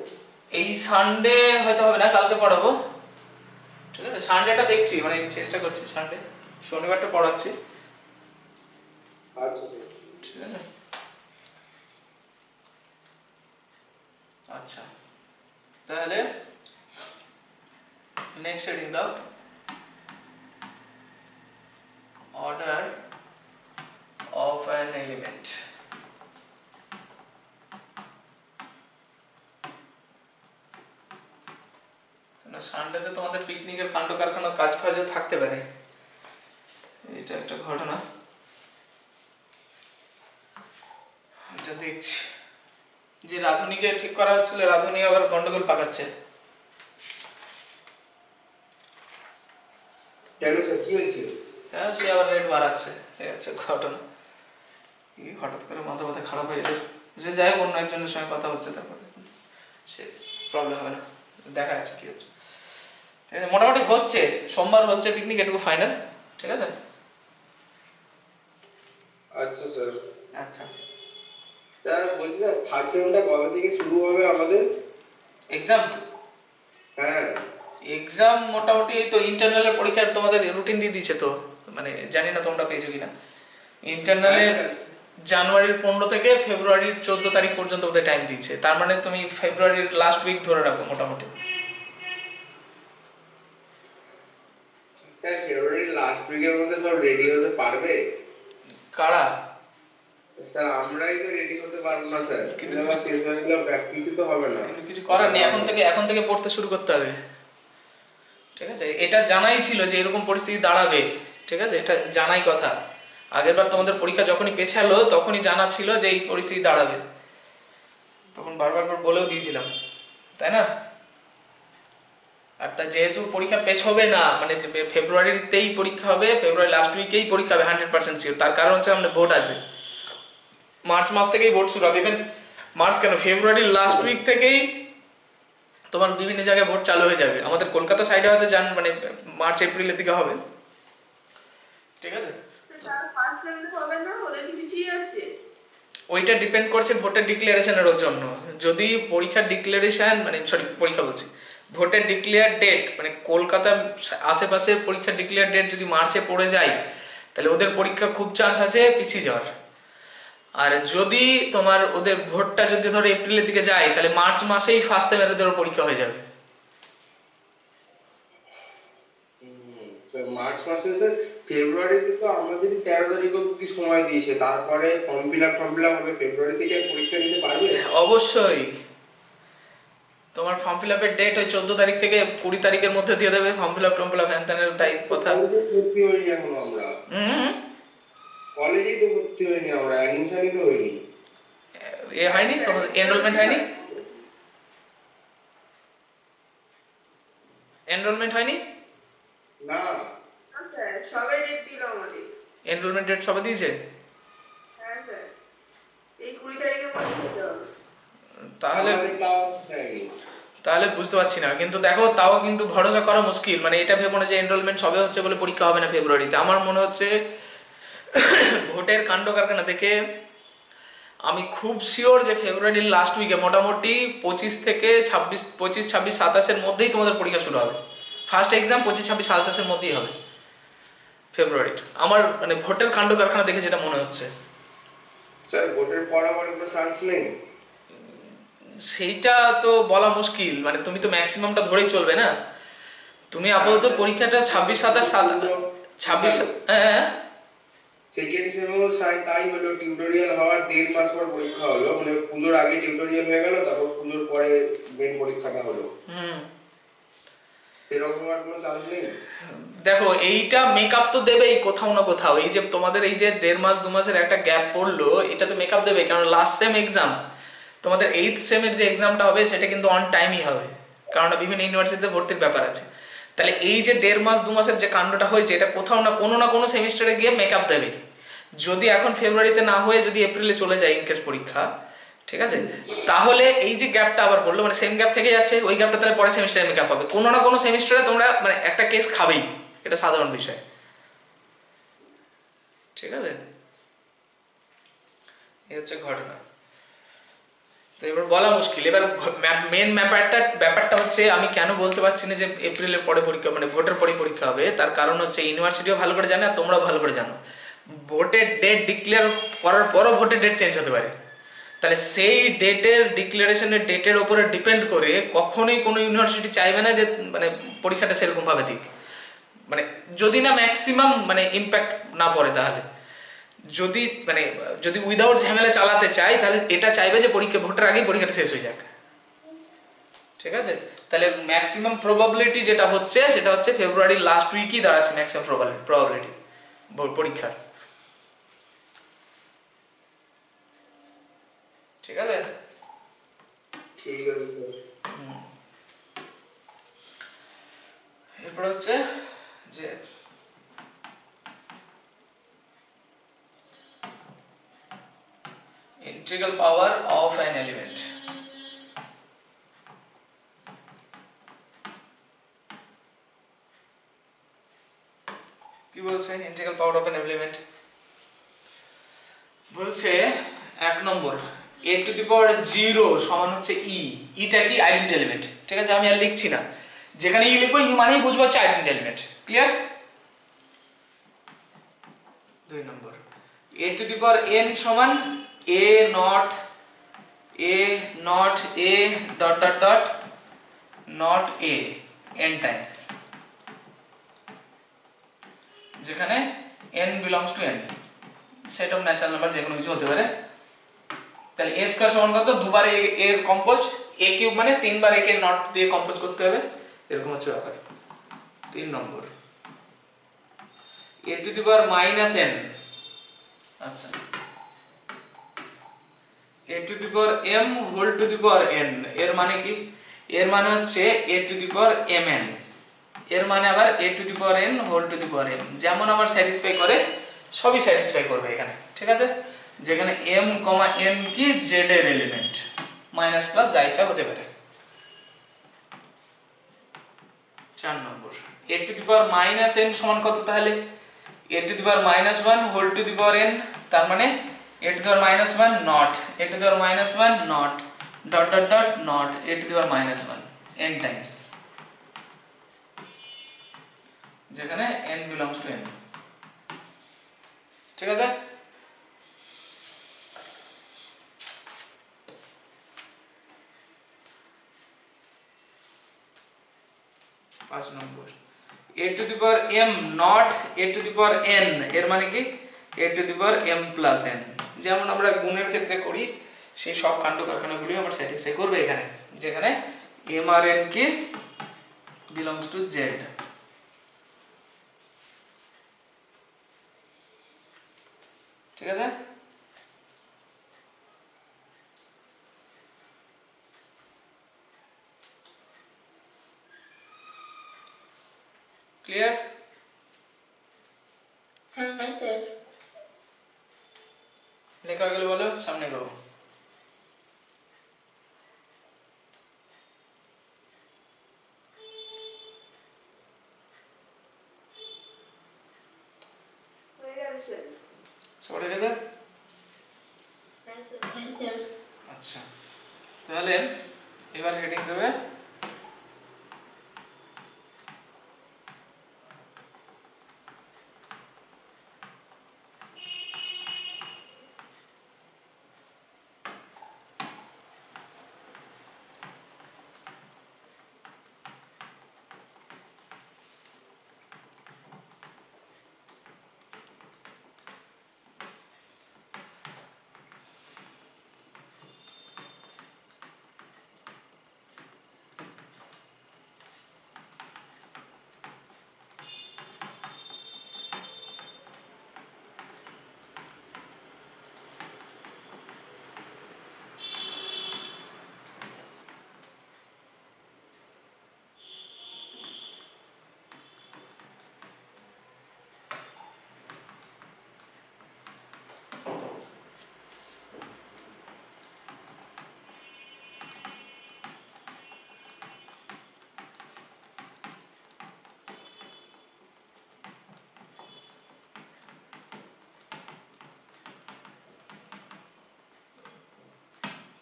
এই সানডে হয়তো হবে না, কালকে পড়াবো, ঠিক আছে? সানডেটা দেখছি, মানে চেষ্টা করছি সানডে, শনিবারটা পড়াচ্ছি, আচ্ছা ঠিক আছে? আচ্ছা, তাহলে নেক্সট হেডিং দাও, অর্ডার অফ অ্যান এলিমেন্ট। সানডেতে তোমাদের পিকনিকের কাণ্ড কারখানা কাজ ফাজও থাকতে পারে, এটা একটা ঘটনা, এটা দেখছি। যে রাধুনিকে ঠিক করা হচ্ছিল, রাধুনি আবার গন্ডগোল পাকাচ্ছে। কেন স্যার, কি হয়েছে? হ্যাঁ, সে আবার রেট বাড়াচ্ছে, এই হচ্ছে ঘটনা। কি হঠাৎ করে মাথা ব্যথা খারাপ হয়ে যায়, যে যাই হোক অন্য একজনের সঙ্গে কথা হচ্ছে, তারপরে সে প্রবলেম হবে না, দেখা যাচ্ছে কি হচ্ছে। ঠিক আছে, মোটামুটি হচ্ছে, সোমবার হচ্ছে পিকনিক, এটুকু ফাইনাল, ঠিক আছে? আচ্ছা স্যার। আচ্ছা, স্যার বলছি স্যার, থার্ড সেমটা কবে থেকে শুরু হবে আমাদের? এক্সাম হ্যাঁ এক্সাম মোটামুটি এই তো ইন্টারনালের পরীক্ষার তোমাদের রুটিন দিয়ে দিয়েছে তো, মানে জানি না তোমরা পেয়েছো কিনা। ইন্টারনালে জানুয়ারির 15 থেকে ফেব্রুয়ারির 14 তারিখ পর্যন্ত ওদের টাইম দিয়েছে, তার মানে তুমি ফেব্রুয়ারির লাস্ট উইক ধরে রাখো মোটামুটি। স্যার, ফেব্রুয়ারির লাস্ট উইকের মধ্যে সব রেডি হতে পারবে? কারা? স্যার আমরাই তো রেডি হতে পারবো না স্যার, কিন্তু শেষ হয়ে গেলে প্র্যাকটিসই তো হবে না। কিন্তু কিছু করার নেই, এখন থেকে পড়তে শুরু করতে হবে, ঠিক আছে? এটা জানাই ছিল যে এরকম পরিস্থিতি দাঁড়াবে, ঠিক আছে? এটা জানাই কথা, আগেরবার তোমাদের পরীক্ষা যখনই পেছালো তখনই জানা ছিল যে এই পরিস্থিতি দাঁড়াবে, তখন বারবার করে বলেও দিয়েছিলাম, তাই না? আর তা যেহেতু পরীক্ষা পেছবে না, মানে ফেব্রুয়ারিতেই পরীক্ষা হবে, ফেব্রুয়ারি লাস্ট উইকেই পরীক্ষা হবে 100% শিওর, তার কারণ হচ্ছে আমাদের ভোট আছে, মার্চ মাস থেকেই ভোট শুরু হবে, ইভেন মার্চ কেন, ফেব্রুয়ারির লাস্ট উইক থেকেই তোমার বিভিন্ন জায়গায় ভোট চালু হয়ে যাবে। আমাদের কলকাতা সাইডে হয়তো মানে মার্চ এপ্রিলের দিকে হবে, ঠিক আছে? তার ফার্স্ট সেমটা হবে না, ওদের কি পিছিয়ে যাচ্ছে? ওইটা ডিপেন্ড করছে ভোটের ডিক্লারেশনের জন্য। যদি পরীক্ষার ডিক্লারেশন, মানে সরি পরীক্ষা বলছি, ভোটের ডিক্লেয়ার ডেট, মানে কলকাতা আশেপাশে পরীক্ষার ডিক্লেয়ার ডেট যদি মার্চে পড়ে যায়, তাহলে ওদের পরীক্ষা খুব চান্স আছে পিছিয়ে যাওয়ার। আর যদি তোমার ওদের ভোটটা যদি ধরো এপ্রিলের দিকে যায়, তাহলে মার্চ মাসেই ফার্স্ট সেমের ওদের পরীক্ষা হয়ে যাবে। মার্চ মাসে স্যার, ফেব্রুয়ারিতে তো আমাদের 13 তারিখ অবধি সময় দিয়েছে, তারপরে ফর্ম ফিল আপ হবে, ফেব্রুয়ারি থেকে পরীক্ষা দিতে পারবে? অবশ্যই, তোমার ফর্ম ফিল আপের ডেট ওই 14 তারিখ থেকে 20 তারিখের মধ্যে দিয়ে দেবে, ফর্ম ফিল আপ টর্ম ফিল আপ হ্যান ত্যানের তাই কথা। ভর্তি হইনি এখনো আমরা, কলেজেই তো ভর্তি হইনি আমরা, অ্যাডমিশনই তো হইনি। এ হয়নি তোমাদের, এনরোলমেন্ট হয়নি, এনরোলমেন্ট হয়নি? না স্যার সবে ডেট দিল আমাদের। এনরোলমেন্ট ডেট সবে দিয়েছে? হ্যাঁ স্যার, এই 20 তারিখে পরীক্ষা দিতে হবে। তাহলে আমাদের তাও হয়নি। তাহলে বুঝতে পারছি না, কিন্তু দেখো তাও কিন্তু ভরসা করা মুশকিল, মানে এটা ভেবো না যে এনরোলমেন্ট সবে হচ্ছে বলে পরীক্ষা হবে না ফেব্রুয়ারিতে। আমার মনে হচ্ছে ভোটের কাণ্ড কারখানা দেখে আমি খুব শিওর যে ফেব্রুয়ারির লাস্ট উইকে মোটামুটি 25 থেকে 26, 25, 26, 27-এর মধ্যেই তোমাদের পরীক্ষা শুরু হবে। ফার্স্ট এক্সাম 25, 26, 27-এর মধ্যেই হবে ফেব্রুয়ারির, আমার মানে ভোটের কাণ্ড কারখানা দেখে যেটা মনে হচ্ছে। স্যার ভোটের পর আবার কোনো চান্স নেই? সেইটা তো বলা মুশকিল, মানে তুমি তো ম্যাক্সিমামটা ধরেই চলবে না। তুমি আপাতত পরীক্ষাটা 26, 27, 26, হ্যাঁ সেকেন্ড সেমও তাই হলো, টিউটোরিয়াল হওয়ার 1.5 মাস পর পরীক্ষা হলো, মানে পুজোর আগে টিউটোরিয়াল হয়ে গেল, তারপর পুজোর পরে মেন পরীক্ষাটা হলো। সেরকম আর কোনো চান্স নেই? দেখো এইটা মেকআপ তো দেবেই কোথাও না কোথাও, এই যে তোমাদের এই যে 1.5 মাস 2 মাসের একটা গ্যাপ পড়লো, এটা তো মেকআপ দেবে, কারণ লাস্ট সেম এক্সাম তোমাদের 8th সেমের যে এক্সামটা হবে সেটা কিন্তু অন টাইমই হবে, কারণ বিভিন্ন ইউনিভার্সিটিতে ভর্তির ব্যাপার আছে। তাহলে এই যে 1.5 মাস 2 মাসের যে কাণ্ডটা হয়েছে, এটা কোথাও না কোনো সেমিস্টারে গিয়ে মেকআপ দেবে। যদি এখন ফেব্রুয়ারিতে না হয়ে যদি এপ্রিলে চলে যায় ইনকেস পরীক্ষা, ঠিক আছে, তাহলে এই যে গ্যাপটা আবার পড়লো, মানে সেম গ্যাপ থেকে যাচ্ছে, ওই গ্যাপটা তাহলে পরের সেমিস্টারে মেকআপ হবে, কোনো না কোনো সেমিস্টারে তোমরা মানে একটা কেস খাবেই, এটা সাধারণ বিষয়, ঠিক আছে। এই হচ্ছে ঘটনা। তো এবার বলা মুশকিল। এবার মেন ব্যাপারটা হচ্ছে, আমি কেন বলতে পারছি না যে এপ্রিলের পরে পরীক্ষা, মানে ভোটের পরে পরীক্ষা হবে, তার কারণ হচ্ছে ইউনিভার্সিটিও ভালো করে জানে আর তোমরাও ভালো করে জানো, ভোটের ডেট ডিক্লেয়ার করার পরও ভোটের ডেট চেঞ্জ হতে পারে। তাহলে সেই ডেটের ডিক্লারেশনের ডেটের ওপরে ডিপেন্ড করে কখনোই কোনো ইউনিভার্সিটি চাইবে না যে মানে পরীক্ষাটা সেরকমভাবে দিক, মানে যদি না ম্যাক্সিমাম মানে ইম্প্যাক্ট না পড়ে। তাহলে যদি উইদাউট ঝামেলা চালাতে চাই, তাহলে এটা চাইবে যে পরীক্ষা ভোটের আগেই পরীক্ষাটা শেষ হয়ে যাক, ঠিক আছে। তাহলে ম্যাক্সিমাম প্রবাবিলিটি যেটা হচ্ছে সেটা হচ্ছে ফেব্রুয়ারির লাস্ট উইকই দাঁড়াচ্ছে ম্যাক্সিমাম প্রবাবিলিটি পরীক্ষার, ঠিক আছে। ঠিক আছে স্যার। এরপর হচ্ছে যে integral power of an element। কি বলছে integral power of N element? বলছে 1 নম্বর a টু দি পাওয়ার 0 সমান হচ্ছে e। ইটা কি? আইডেন্টি এলিমেন্ট, ঠিক আছে, আমি আর লিখছি না, যেখানে ই লিখবো ই মানেই বুঝবো হচ্ছে identity element, clear. 2 number a to the power n সমান a not a dot dot dot not a n times, যেখানে n belongs to n, set of natural number যে কোনো কিছু হতে পারে। তাহলে a স্কয়ার সমান কত? দুবার a এর কম্পোজ, a কিউব মানে তিনবার a কে নট দিয়ে কম্পোজ করতে হবে, এরকম হচ্ছে ব্যাপার। 3 number a to the power minus n, আচ্ছা a to the power m whole to the power n, এর মানে কি? এর মানে হচ্ছে a to the power mn, এর মানে আবার a to the power n whole to the power m, যেমন আমার স্যাটিসফাই করে সবই স্যাটিসফাই করবে এখানে, ঠিক আছে। যেখানে m, n কি z এর এলিমেন্ট, মাইনাস প্লাস যা ইচ্ছা হতে পারে। 4 number a to the power minus n সমান কত? তাহলে a to the power minus 1 whole to the power n, তার মানে a to the power minus 1 not a to the power minus 1 not dot dot dot not a to the power minus 1 n times, যেখানে n belongs to n, ঠিক আছে। পাঁচ নম্বর a to the power m not a to the power n, এর মানে কি? a to the power m plus n, যেমন আমরা গুণের ক্ষেত্রে করি সেই সব কাণ্ড কারখানাগুলি আমরা স্যাটিসফাই করবে এখানে, যেখানে m আর n কি belongs to z, ঠিক আছে। ক্লিয়ার? হ্যাঁ স্যার। লেখা হয়ে গেলে বলো, সামনে যাবো। হয়ে গেছে স্যার। সবাই ঠিক আছে? হ্যাঁ স্যার। আচ্ছা, তাহলে এবার হেডিং দেবে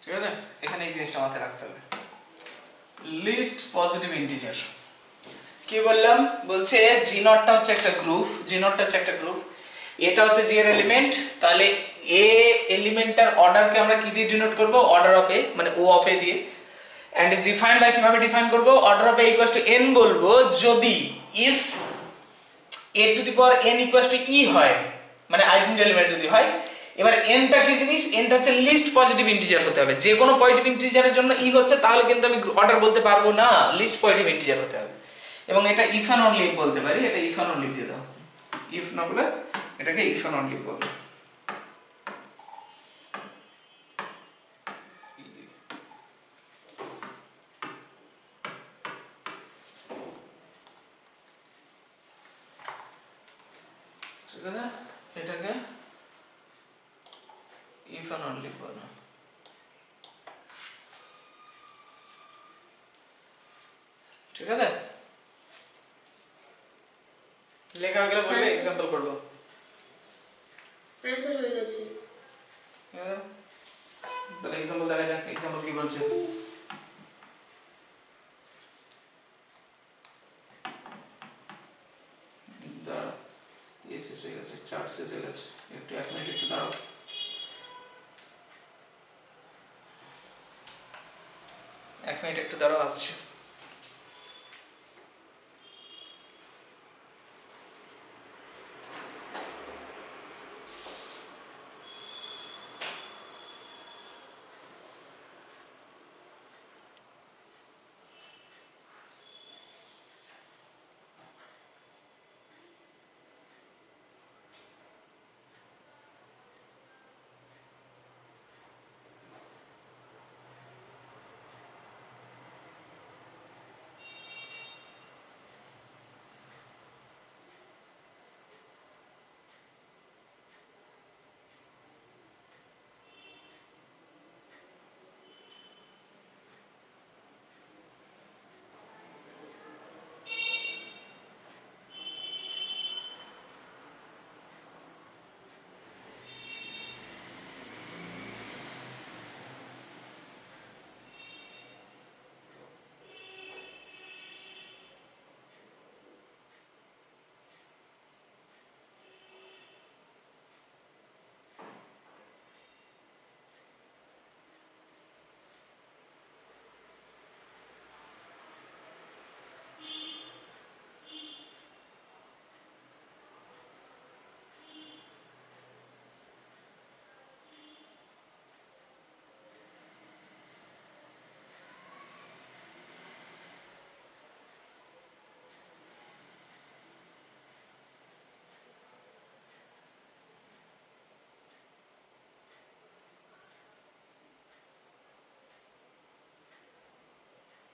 ঠিক আছে, এখানে এই জিনিসটা মাথায় রাখতে হবে, লিস্ট পজিটিভ ইন্টিজার। কি বললাম, বলছে জি নটটা হচ্ছে একটা গ্রুপ, জি নটটা হচ্ছে একটা গ্রুপ, এটা হচ্ছে জি এর এলিমেন্ট, তাহলে এ এলিমেন্টটার অর্ডারকে আমরা কি দিয়ে ডিনোট করব, অর্ডার অফ এ, মানে ও অফ এ দিয়ে, এন্ড ইজ ডিফাইন্ড বাই, কিভাবে ডিফাইন করব, order of A equals to n বলবো যদি if a to the power n equals to e হয়, মানে আইডেন্টি এলিমেন্ট যদি হয়। এবার n টা কি জিনিস, n টা হচ্ছে লিস্ট পজিটিভ ইন্টিজার হতে হবে, যে কোনো পজিটিভ ইন্টিজারের জন্য e হচ্ছে, তাহলে কিন্তু আমি অর্ডার বলতে পারবো না, লিস্ট পজিটিভ ইন্টিজার হতে হবে। এবং এটা ইফ অ্যান্ড অনলি বলতে পারি, এটা ইফ অ্যান্ড অনলি দিয়ে দাও, ইফ না বলে এটাকে ইফ অ্যান্ড অনলি বলবো। ঠিক আছে, এটাকে ইফ অ্যান্ড অনলি বলবো। ঠিক আছে, লেখা হয়ে গেলে বলবে, এক্সাম্পল করবো। হ্যাঁ স্যার হয়ে গেছে। তাহলে এক্সাম্পল দেখা যাক, এক্সাম্পল কি বলছে। দাঁড়াও, শেষ হয়ে গেছে, চার্ট শেষ হয়ে গেছে, একটু 1 মিনিট একটু দাঁড়াও। একটু দাঁড়াও, আসছে।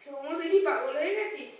সৌম্য তুই কি পাগল হয়ে গেছিস?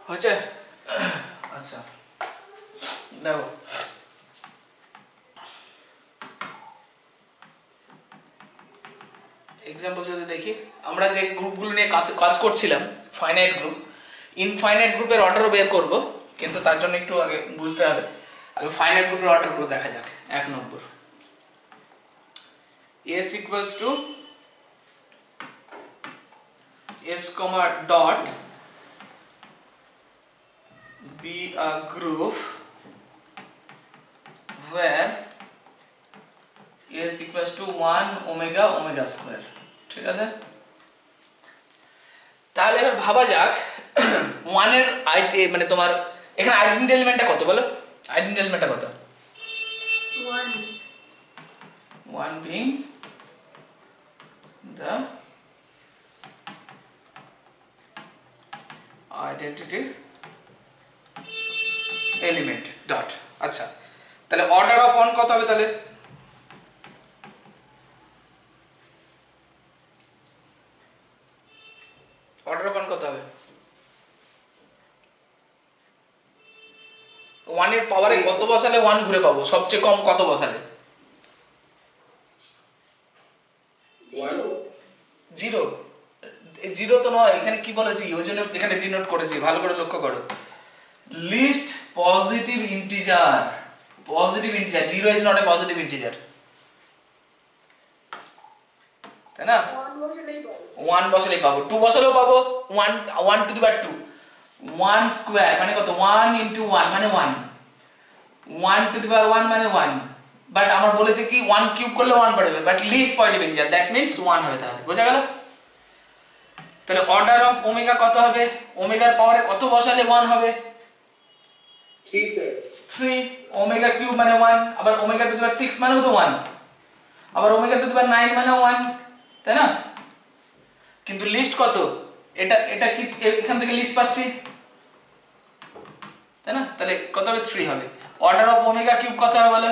হয়েছে? আচ্ছা দেখো, এক্সাম্পল যদি দেখি, আমরা যে গ্রুপগুলো নিয়ে কাজ করছিলাম, ফাইনাইট গ্রুপ, ইনফাইনাইট গ্রুপের অর্ডারও বের করব, কিন্তু তার জন্য একটু আগে বুঝতে হবে। আগে ফাইনাইট গ্রুপের অর্ডারগুলো দেখা যাক। 1 নম্বর, s equals two S comma dot be a group where S equals to 1 omega omega square, ঠিক আছে? তাহলে এবার ভাবা যাক 1 এর মানে তোমার এখানে আইডেন্টি এলিমেন্টটা কত বলো? আইডেন্টি এলিমেন্টটা কত? 1 1 being the identity element dot, আচ্ছা তাহলে অর্ডার অফ 1 কত হবে তাহলে? অর্ডার অফ 1 কত হবে? 1 এর পাওয়ারে কত বসালে 1 ঘুরে পাবো? সবচেয়ে কম কত বসালে? 0 জিরো তো নয়, এখানে কি বলেছি ওই জন্য এখানে ডিনোট করেছি, ভালো করে লক্ষ্য করো। Least positive integer, positive integer, zero is not a positive integer, তাই না? 1 বসালেই পাবো। 1 বসালেই পাবো, 2 বসালেও পাবো, 1 টু দি পাওয়ার 2, 1 স্কয়ার মানে কত? 1 ইনটু 1 মানে 1, 1 টু দি পাওয়ার 1 মানে 1, বাট আমার বলেছে কি 1 কিউব করলে 1 পড়বে, but least positive integer, that means 1 হবে। তাহলে বোঝা গেল? তাহলে অর্ডার অফ ওমেগা কত হবে? ওমেগার পাওয়ারে কত বসালে 1 হবে? 3 স্যার। 3, ওমেগা কিউব মানে 1, আবার ওমেগা টু দি পাওয়ার 6 মানেও তো 1, আবার ওমেগা টু দি পাওয়ার 9 মানেও 1, তাই না? কিন্তু লিস্ট কত? এটা কি এখান থেকে লিস্ট পাচ্ছি, তাই না? তাহলে কত হবে? 3 হবে। অর্ডার অফ ওমেগা কিউব কত হবে বলো?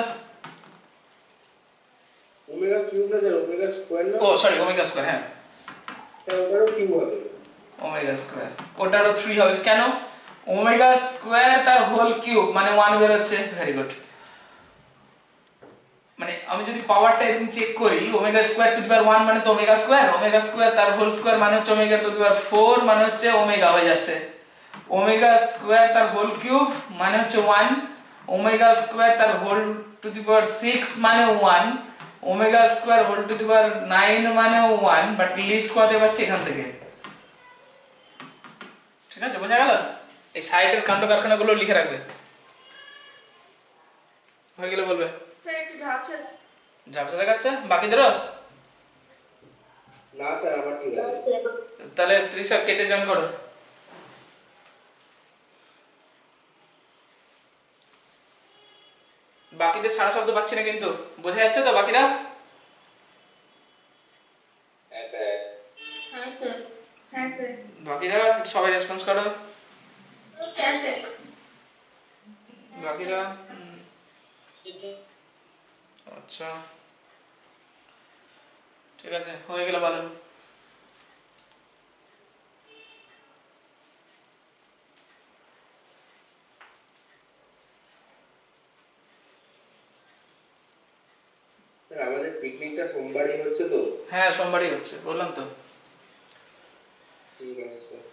ওমেগা কিউব না স্যার, ওমেগা স্কয়ার না? ও সরি, ওমেগা স্কয়ার, হ্যাঁ হ্যাঁ, ওটারও কিউব হবে। ওমেগা স্কয়ার, ওটারও 3 হবে। কেন? ওমেগা স্কয়ার তার হোল কিউব মানে 1 বের হচ্ছে, ভেরি গুড। মানে আমি যদি পাওয়ারটা এরকম চেক করি, omega square to the power 1 মানে তো ওমেগা স্কয়ার, ওমেগা স্কয়ার তার হোল স্কয়ার মানে হচ্ছে ওমেগা টু দি পাওয়ার 4 মানে হচ্ছে ওমেগা হয়ে যাচ্ছে। ওমেগা স্কয়ার তার হোল কিউব মানে হচ্ছে 1, ওমেগা স্কয়ার তার হোল টু দি পাওয়ার 6 মানে 1, omega square whole to the power 9 মানে 1, বাট লিস্ট কত পাচ্ছি এখান থেকে। ঠিক আছে, বোঝা গেল? এই সাইডের কাণ্ড কারখানাগুলো লিখে রাখবে, হয়ে গেলে বলবে। স্যার একটু ঝাপসা। ঝাপসা দেখাচ্ছে বাকিদেরও? না স্যার, আমার ঠিক আছে। তাহলে ত্রিশা কেটে জয়েন করো। বাকিদের সারা শব্দ পাচ্ছি না কিন্তু, বোঝা যাচ্ছে তো বাকিরা? হ্যাঁ স্যার। হ্যাঁ স্যার হ্যাঁ স্যার। বাকিরা সবাই রেসপন্স করো। হ্যাঁ স্যার। বাকিরা আচ্ছা ঠিক আছে, হয়ে গেলে ভালো। স্যার আমাদের পিকনিকটা সোমবারই হচ্ছে তো? হ্যাঁ সোমবারই হচ্ছে, বললাম তো। ঠিক আছে স্যার।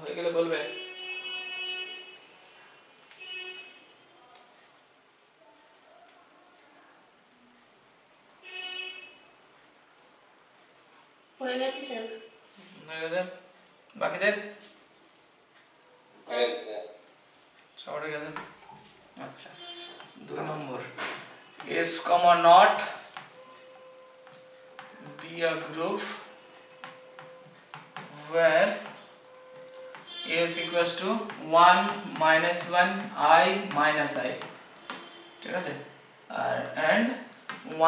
হয়ে গেলে বলবে। হয়ে গেছে স্যার। হয়ে গেছে বাকিদের? হ্যাঁ স্যার। সবার হয়ে গেছে। আচ্ছা 2 নম্বর, S comma not be a group where S equals to 1 minus 1 I minus I, ঠিক আছে? আর and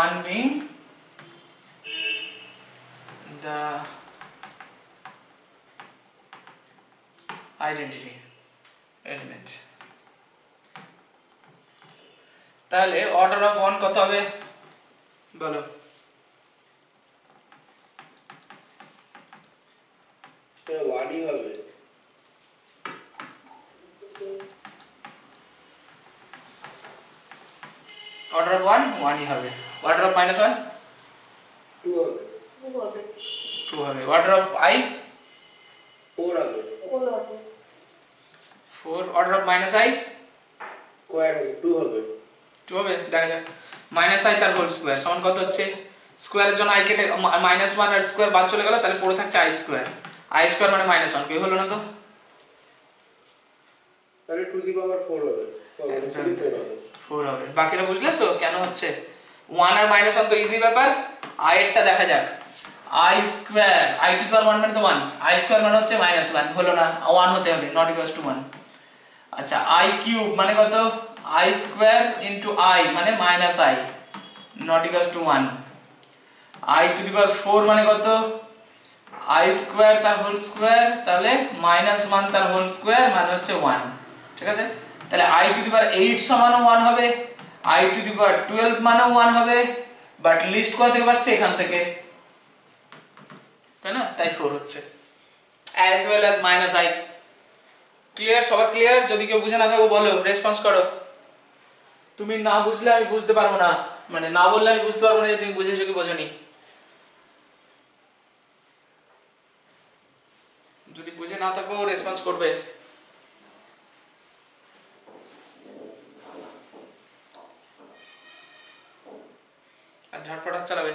1 being the identity element। তাহলে অর্ডার অফ 1 কত হবে বলো? স্যার 1ই হবে। অর্ডার অফ 1 1ই হবে। অর্ডার অফ -1 2 হবে। অর্ডার অফ i 4 হবে, 4, order of minus i square হবে 2 হবে, 2 হবে। দেখা যাক মাইনাস i তার হোল স্কয়ার সমান কত হচ্ছে, স্কয়ারের জন্য i কেটে মাইনাস 1 আর স্কয়ার বাদ চলে গেল, তাহলে পড়ে থাকছে i স্কয়ার। i স্কয়ার মানে মাইনাস 1, কি হলো না তো? তাহলে টু দি পাওয়ার 4 হবে, 4 হবে। 4 হবে। বাকিটা বুঝলে তো কেন হচ্ছে? 1 আর মাইনাস 1 তো ইজি ব্যাপার। i এরটা দেখা যাক, i square, i to the power 1 মানে তো 1, i স্কয়ার মানে হচ্ছে মাইনাস 1, হলো না, 1 হতে হবে, নট ইকুয়ালস টু 1। আচ্ছা i কিউব মানে কত, i স্কয়ার ইনটু i মানে minus i, not equals to 1। i to the power 4 মানে কত, i স্কয়ার তার হোল স্কয়ার, তাহলে মাইনাস 1 তার হোল স্কয়ার মানে হচ্ছে 1। ঠিক আছে, তাহলে i টু দি পাওয়ার 8 সমানও 1 হবে, i টু দি পাওয়ার 12 মানেও 1 হবে, বাট লিস্ট কোথা থেকে পাচ্ছে, এখান থেকে, তাই না? তাই 4 হচ্ছে, as well as minus i। Clear? সবার ক্লিয়ার? যদি কেউ বুঝে না থাকো বলো, রেসপন্স করো। তুমি না বুঝলে আমি বুঝতে পারবো না, মানে না বললে আমি বুঝতে পারবো না যে তুমি বুঝেছো কি বোঝোনি। যদি বুঝে না থাকো রেসপন্স করবে। আর ঝটপট হাত চালাবে।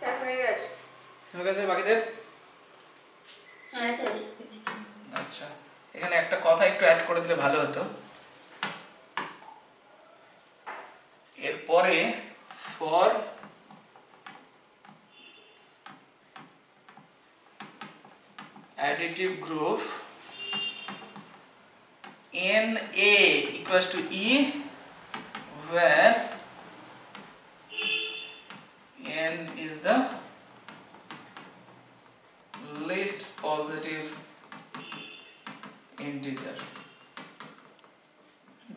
এক হয়ে গেছে। হয়ে গেছে বাকিদের? হ্যাঁ স্যার। আচ্ছা, এখানে একটা কথা একটু অ্যাড করে দিলে ভালো হতো। এরপরে for additive group NA equals to E, where N is the least positive integer।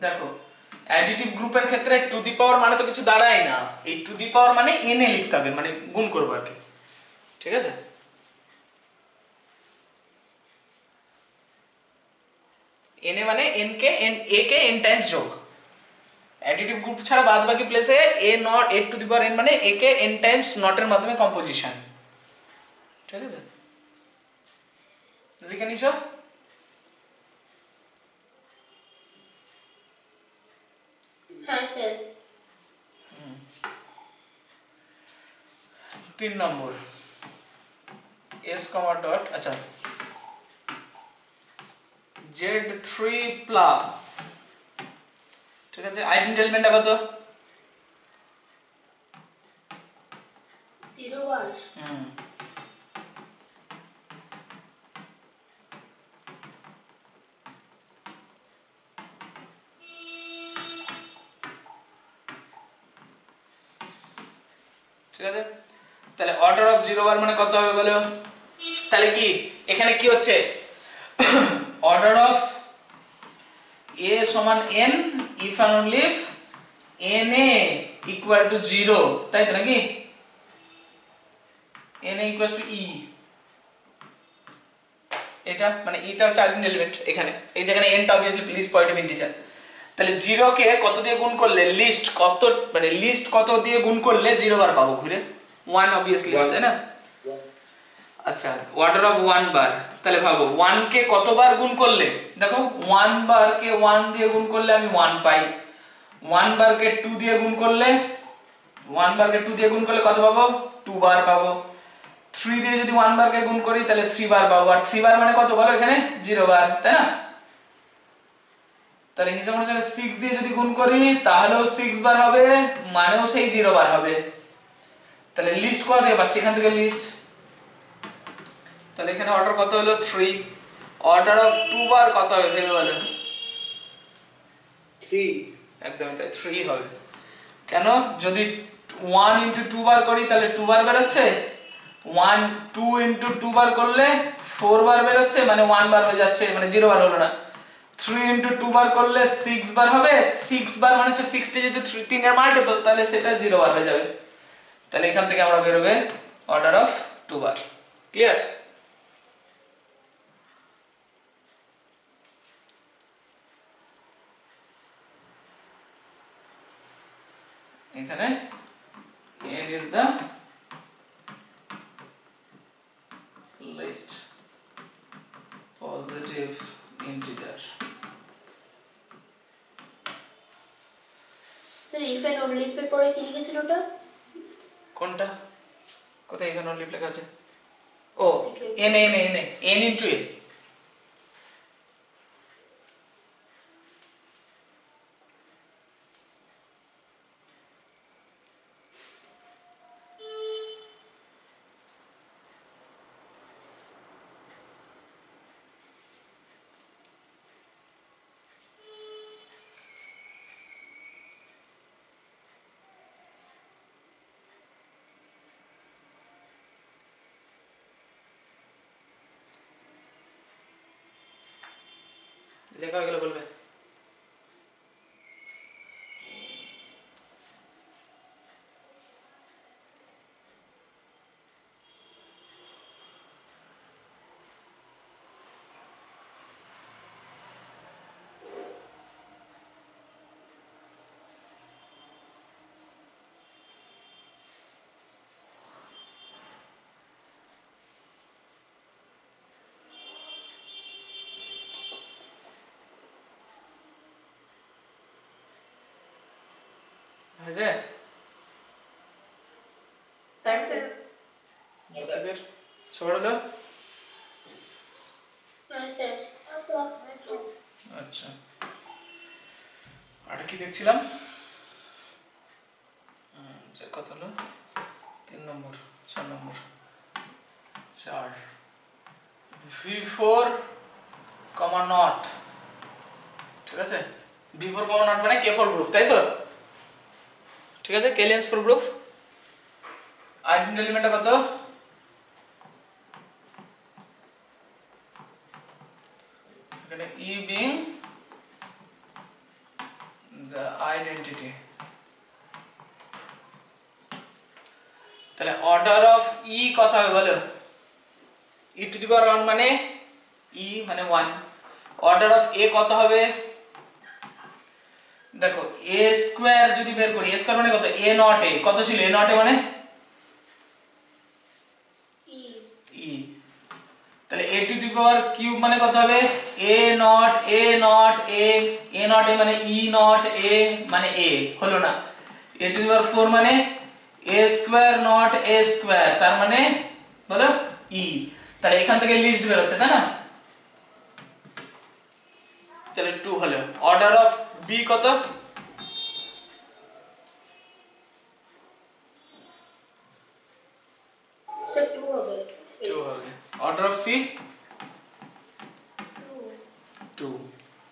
দেখো অ্যাডিটিভ গ্রুপের ক্ষেত্রে টু দি পাওয়ার মানে তো কিছু দাঁড়ায় না, এই টু দি পাওয়ার মানে n এ লিখতে হবে, মানে গুণ করবো আর কি। ঠিক আছে, n এ মানে n K n a K n Times যোগ। অ্যাডিটিভ গ্রুপ ছাড়া বাদ বাকি প্লেসে a not a to the power n মানে a কে n টাইমস নটের মাধ্যমে কম্পোজিশন। ঠিক আছে, লিখে নিছো? হ্যাঁ স্যার। 3 নম্বর s কমা ডট, আচ্ছা z3 প্লাস, ঠিক আছে, আইডেন্টি এলিমেন্টটা কত? 0 1। ঠিক আছে, তাহলে অর্ডার অফ 0 বার মানে কত হবে বলো? তাহলে কি এখানে কি হচ্ছে, অর্ডার অফ a সমান n if and only if na equal to 0, তাই তো নাকি? na equals to e, এটা মানে এটা হচ্ছে আইডেন্টি এলিমেন্ট এখানে, এই যেখানে n টা obviously লিস্ট পজিটিভ ইন্টিজার। তাহলে 0 কে কত দিয়ে গুণ করলে, লিস্ট কত, মানে লিস্ট কত দিয়ে গুণ করলে 0 বার পাবো ঘুরে? 1 obviously, তাই না? আচ্ছা, অর্ডার অফ 1 বার, তাহলে ভাবো 1 কে কতবার গুণ করলে, দেখো 1 বার কে 1 দিয়ে গুণ করলে আমি 1 পাই, 1 বার কে 2 দিয়ে গুণ করলে, 1 বার কে 2 দিয়ে গুণ করলে কত পাবো? 2 বার পাবো। 3 দিয়ে যদি 1 বার কে গুণ করি তাহলে 3 বার পাবো, আর 3 বার মানে কত বলো এখানে? 0 বার, তাই না? তাহলে হিসাব অনুসারে 6 দিয়ে যদি গুণ করি তাহলেও 6 বার হবে, মানেও সেই 0 বার হবে। তাহলে লিস্ট কত দিয়ে পাচ্ছি, এখান থেকে লিস্ট, তাহলে এখানে অর্ডার কত হলো? 3। অর্ডার অফ 2 বার কত হবে ভেবে বলো? 3 একদমই তাই, 3 হবে। কেন? যদি 1 ইনটু 2 বার করি তাহলে 2 বার বেরোচ্ছে, 2 ইনটু 2 বার করলে 4 বার বেরোচ্ছে, মানে 1 বার হয়ে যাচ্ছে, মানে 0 বার হলো না। 3 ইনটু 2 বার করলে 6 বার হবে, 6 বার মানে হচ্ছে 60 যদি 3 এর মাল্টিপল, তাহলে সেটা 0 বার হয়ে যাবে। তাহলে এখান থেকে আমরা বেরোবে অর্ডার অফ 2 বার। ক্লিয়ার? এখানে n is the least positive integer. Sir if and only if এর পরে কি লিখেছিল ওটা? কোনটা? কোথায় এখানে only লেখা আছে? ও n into a। লেখা হয়ে গেলে বলবে। হয়েছে? হ্যাঁ স্যার। আপনাদের সবার হলো? হ্যাঁ স্যার। আচ্ছা, আর কি দেখছিলাম? যে কত হলো? 3 নম্বর, 4 নম্বর, 4 v4, নট। ঠিক আছে, v4, নট মানে k4 গ্রুপ, তাই তো? ঠিক আছে, k-লেন্স 4 গ্রুপ। আইডেন্টি এলিমেন্টটা কত? এখানে e being the identity, তাহলে অর্ডার অফ e কত হবে বলো? e টু দি পাওয়ার 1 মানে e মানে 1। অর্ডার অফ a কত হবে? দেখো a স্কয়ার যদি বের করি, a স্কয়ার মানে কত? a নট a কত ছিল? a নট a মানে e, তাহলে a to the power cube মানে কত হবে? a not a not a, a not a মানে e নট a মানে a, হলো না? a টু দি পাওয়ার 4 মানে a square not a square, তার মানে বলো e। তাহলে এখান থেকে লিস্ট বের হচ্ছে, তাই না? তাহলে 2 হলো। অর্ডার অফ b কত? স্যার 2 হবে। 2 হবে। Order of c 2।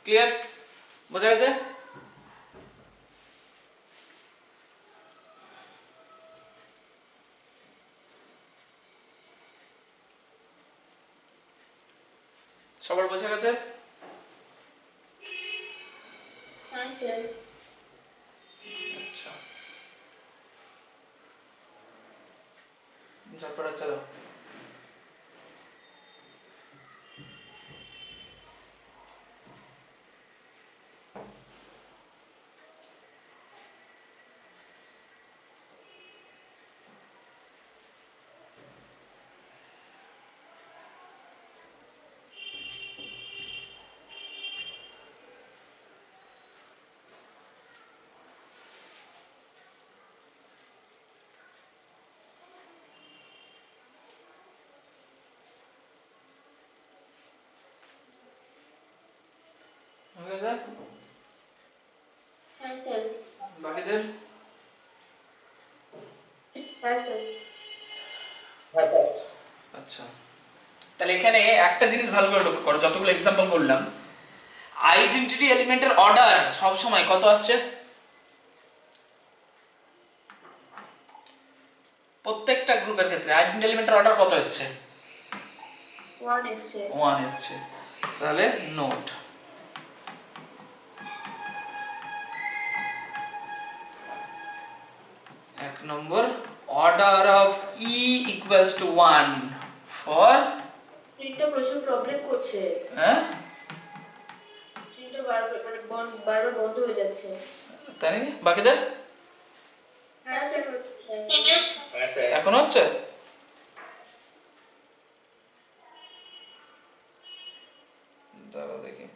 ক্লিয়ার? বোঝা গেছে? সবার বোঝা গেছে? হ্যাঁ স্যার। আচ্ছা, তারপরে চলো। হয়ে গেছে? হ্যাঁ স্যার। বাকিদের? হ্যাঁ স্যার। আচ্ছা, তাহলে এখানে একটা জিনিস ভালো করে লক্ষ্য করো, যতগুলো এক্সাম্পল করলাম, আইডেন্টিটি এলিমেন্টের অর্ডার সব সময় কত আসছে? প্রত্যেকটা গ্রুপের ক্ষেত্রে আইডেন্টিটি এলিমেন্টের অর্ডার কত আসছে? 1 এসছে। 1 আসছে। তাহলে নোট এক number order of E equals to 1 for স্ক্রিনটা প্রচুর প্রবলেম করছে। হ্যাঁ স্ক্রিনটা বারবার বন্ধ হয়ে যাচ্ছে। তাই নাকি? বাকিদের হ্যাঁ স্যার হচ্ছে। হ্যাঁ স্যার। এখন হচ্ছে? দাঁড়াও দেখি।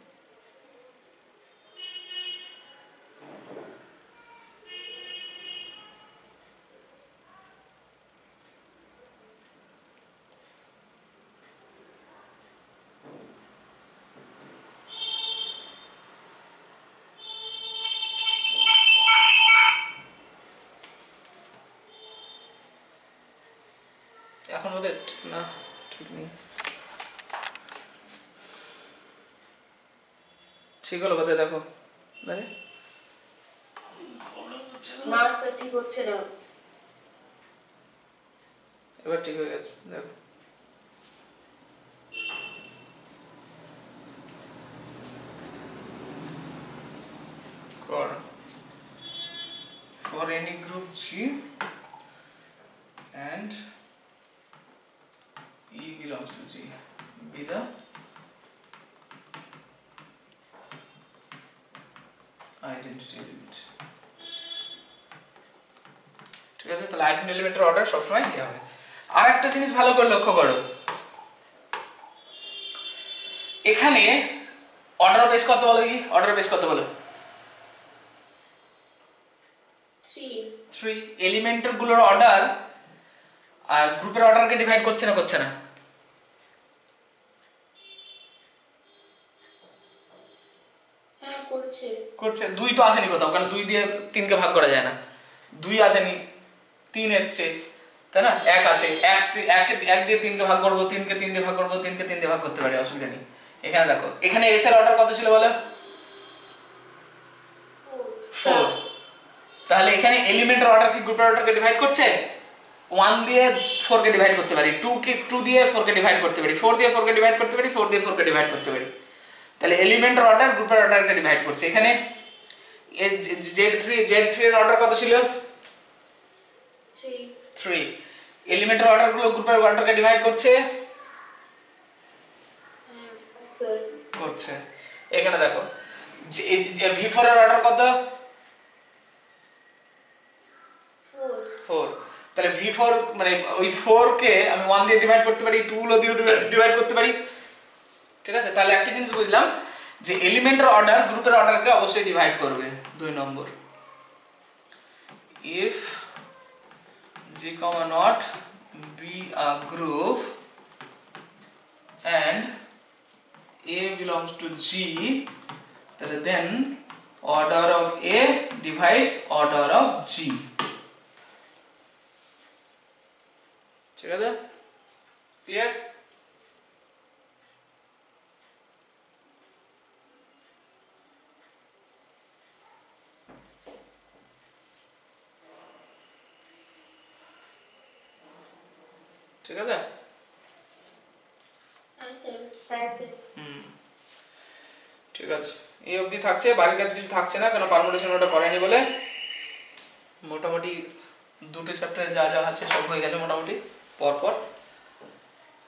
এখন ওদের না ঠিক নেই। ঠিক হলো বোধহয়, দেখো দেখে না স্যার ঠিক হচ্ছে না। এবার ঠিক হয়ে গেছে, দেখো for any group G and E belongs to G be the identity element. ঠিক আছে, তাহলে আইডেন্টিটি এলিমেন্টের অর্ডার সবসময় কি হবে। আর একটা জিনিস ভালো করে লক্ষ্য করো, এখানে অর্ডার অফ এস কত বলো কি? অর্ডার অফ এস কত বলো? 3 এলিমেন্টের গুলোর অর্ডার আর গ্রুপের অর্ডারকে ডিভাইড করছে না করছে না? হ্যাঁ করছে। করছে। 2 তো আসেনি কোথাও, কারণ 2 দিয়ে 3 কে ভাগ করা যায় না। 2 আসেনি, 3 এসছে, তাই না? 1 আছে, 1 দিয়ে 3 কে ভাগ করব, 3 কে 3 দিয়ে ভাগ করব, 3 কে 3 দিয়ে ভাগ করতে পারি, অসুবিধা নেই। এখানে দেখো, এখানে এস এর অর্ডার কত ছিল বলো? 4। তাহলে এখানে এলিমেন্টের অর্ডার কি গ্রুপের অর্ডারকে ডিভাইড করছে? 1 দিয়ে 4 কে ডিভাইড করতে পারি, 2 দিয়ে 4 কে ডিভাইড করতে পারি, 4 দিয়ে 4 কে ডিভাইড করতে পারি, 4 দিয়ে 4 কে ডিভাইড করতে পারি। তাহলে এলিমেন্টের অর্ডার গ্রুপের অর্ডারকে ডিভাইড করছে। এখানে Z3 এর অর্ডার কত ছিল? 3। এলিমেন্টের অর্ডার গুলো গ্রুপের অর্ডারকে ডিভাইড করছে? স্যার করছে। এখানে দেখো V4 এর অর্ডার কত? 4। তাহলে V4 মানে ওই 4 কে আমি 1 দিয়ে ডিভাইড করতে পারি, 2 গুলো দিয়ে ডিভাইড করতে পারি। ঠিক আছে, তাহলে একটা জিনিস বুঝলাম যে এলিমেন্টের অর্ডার গ্রুপের অর্ডারকে অবশ্যই ডিভাইড করবে। 2 নম্বর, if G, not be a group and A belongs to G, তাহলে then order of A divides order of G। ঠিক আছে, ক্লিয়ার? ঠিক আছে, ঠিক আছে, এই অবধি থাকছে, বাড়ির কাজ কিছু থাকছে না, কেন পারমুটেশন ওটা করেনি বলে। মোটামুটি দুটো চ্যাপ্টারে যা যা আছে সব হয়ে গেছে মোটামুটি পরপর।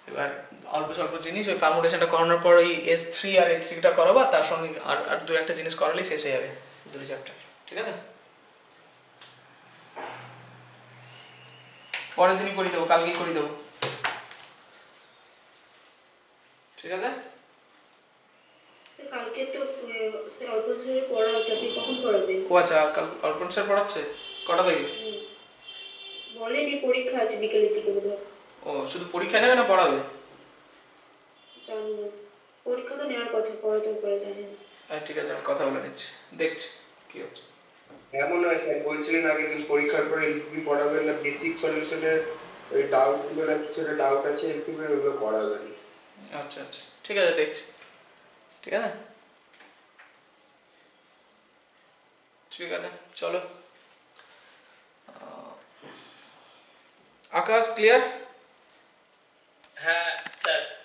এবার অল্প স্বল্প জিনিস ওই পারমুটেশনটা করানোর পর ওই S3 আর A3টা করাবা, তার সঙ্গে আর দু একটা জিনিস করালেই শেষ হয়ে যাবে দুটো চ্যাপ্টার। ঠিক আছে, পরের দিনই করে দেবো, কালকেই করে দেবো। ঠিক আছে, কালকে তো স্যার অল্পন স্যারের পড়া আছে, আপনি কখন পড়াবেন? ও আচ্ছা, কাল অর্পণ স্যার পড়াচ্ছে কটা থেকে? বলেনি পরীক্ষা আছে বিকেলের দিকে বোধহয়। ও শুধু পরীক্ষা নেবে না পড়াবে? জানি না, পরীক্ষা তো নেওয়ার কথা, পড়াতেও পারে, জানি না। হ্যাঁ ঠিক আছে, আমি কথা বলে নিচ্ছি, দেখছি কি হচ্ছে। এমন নয় স্যার, বলছিলেন আগের দিন পরীক্ষার পরে এলপিবি পড়াবেন না, বেসিক সলিউশনের ওই ডাউট গুলো না কিছু ডাউট আছে এলপিবি ওগুলো করাবেন। আচ্ছা আচ্ছা, ঠিক আছে, দেখছি। ঠিক আছে, ঠিক আছে চলো। আকাশ ক্লিয়ার?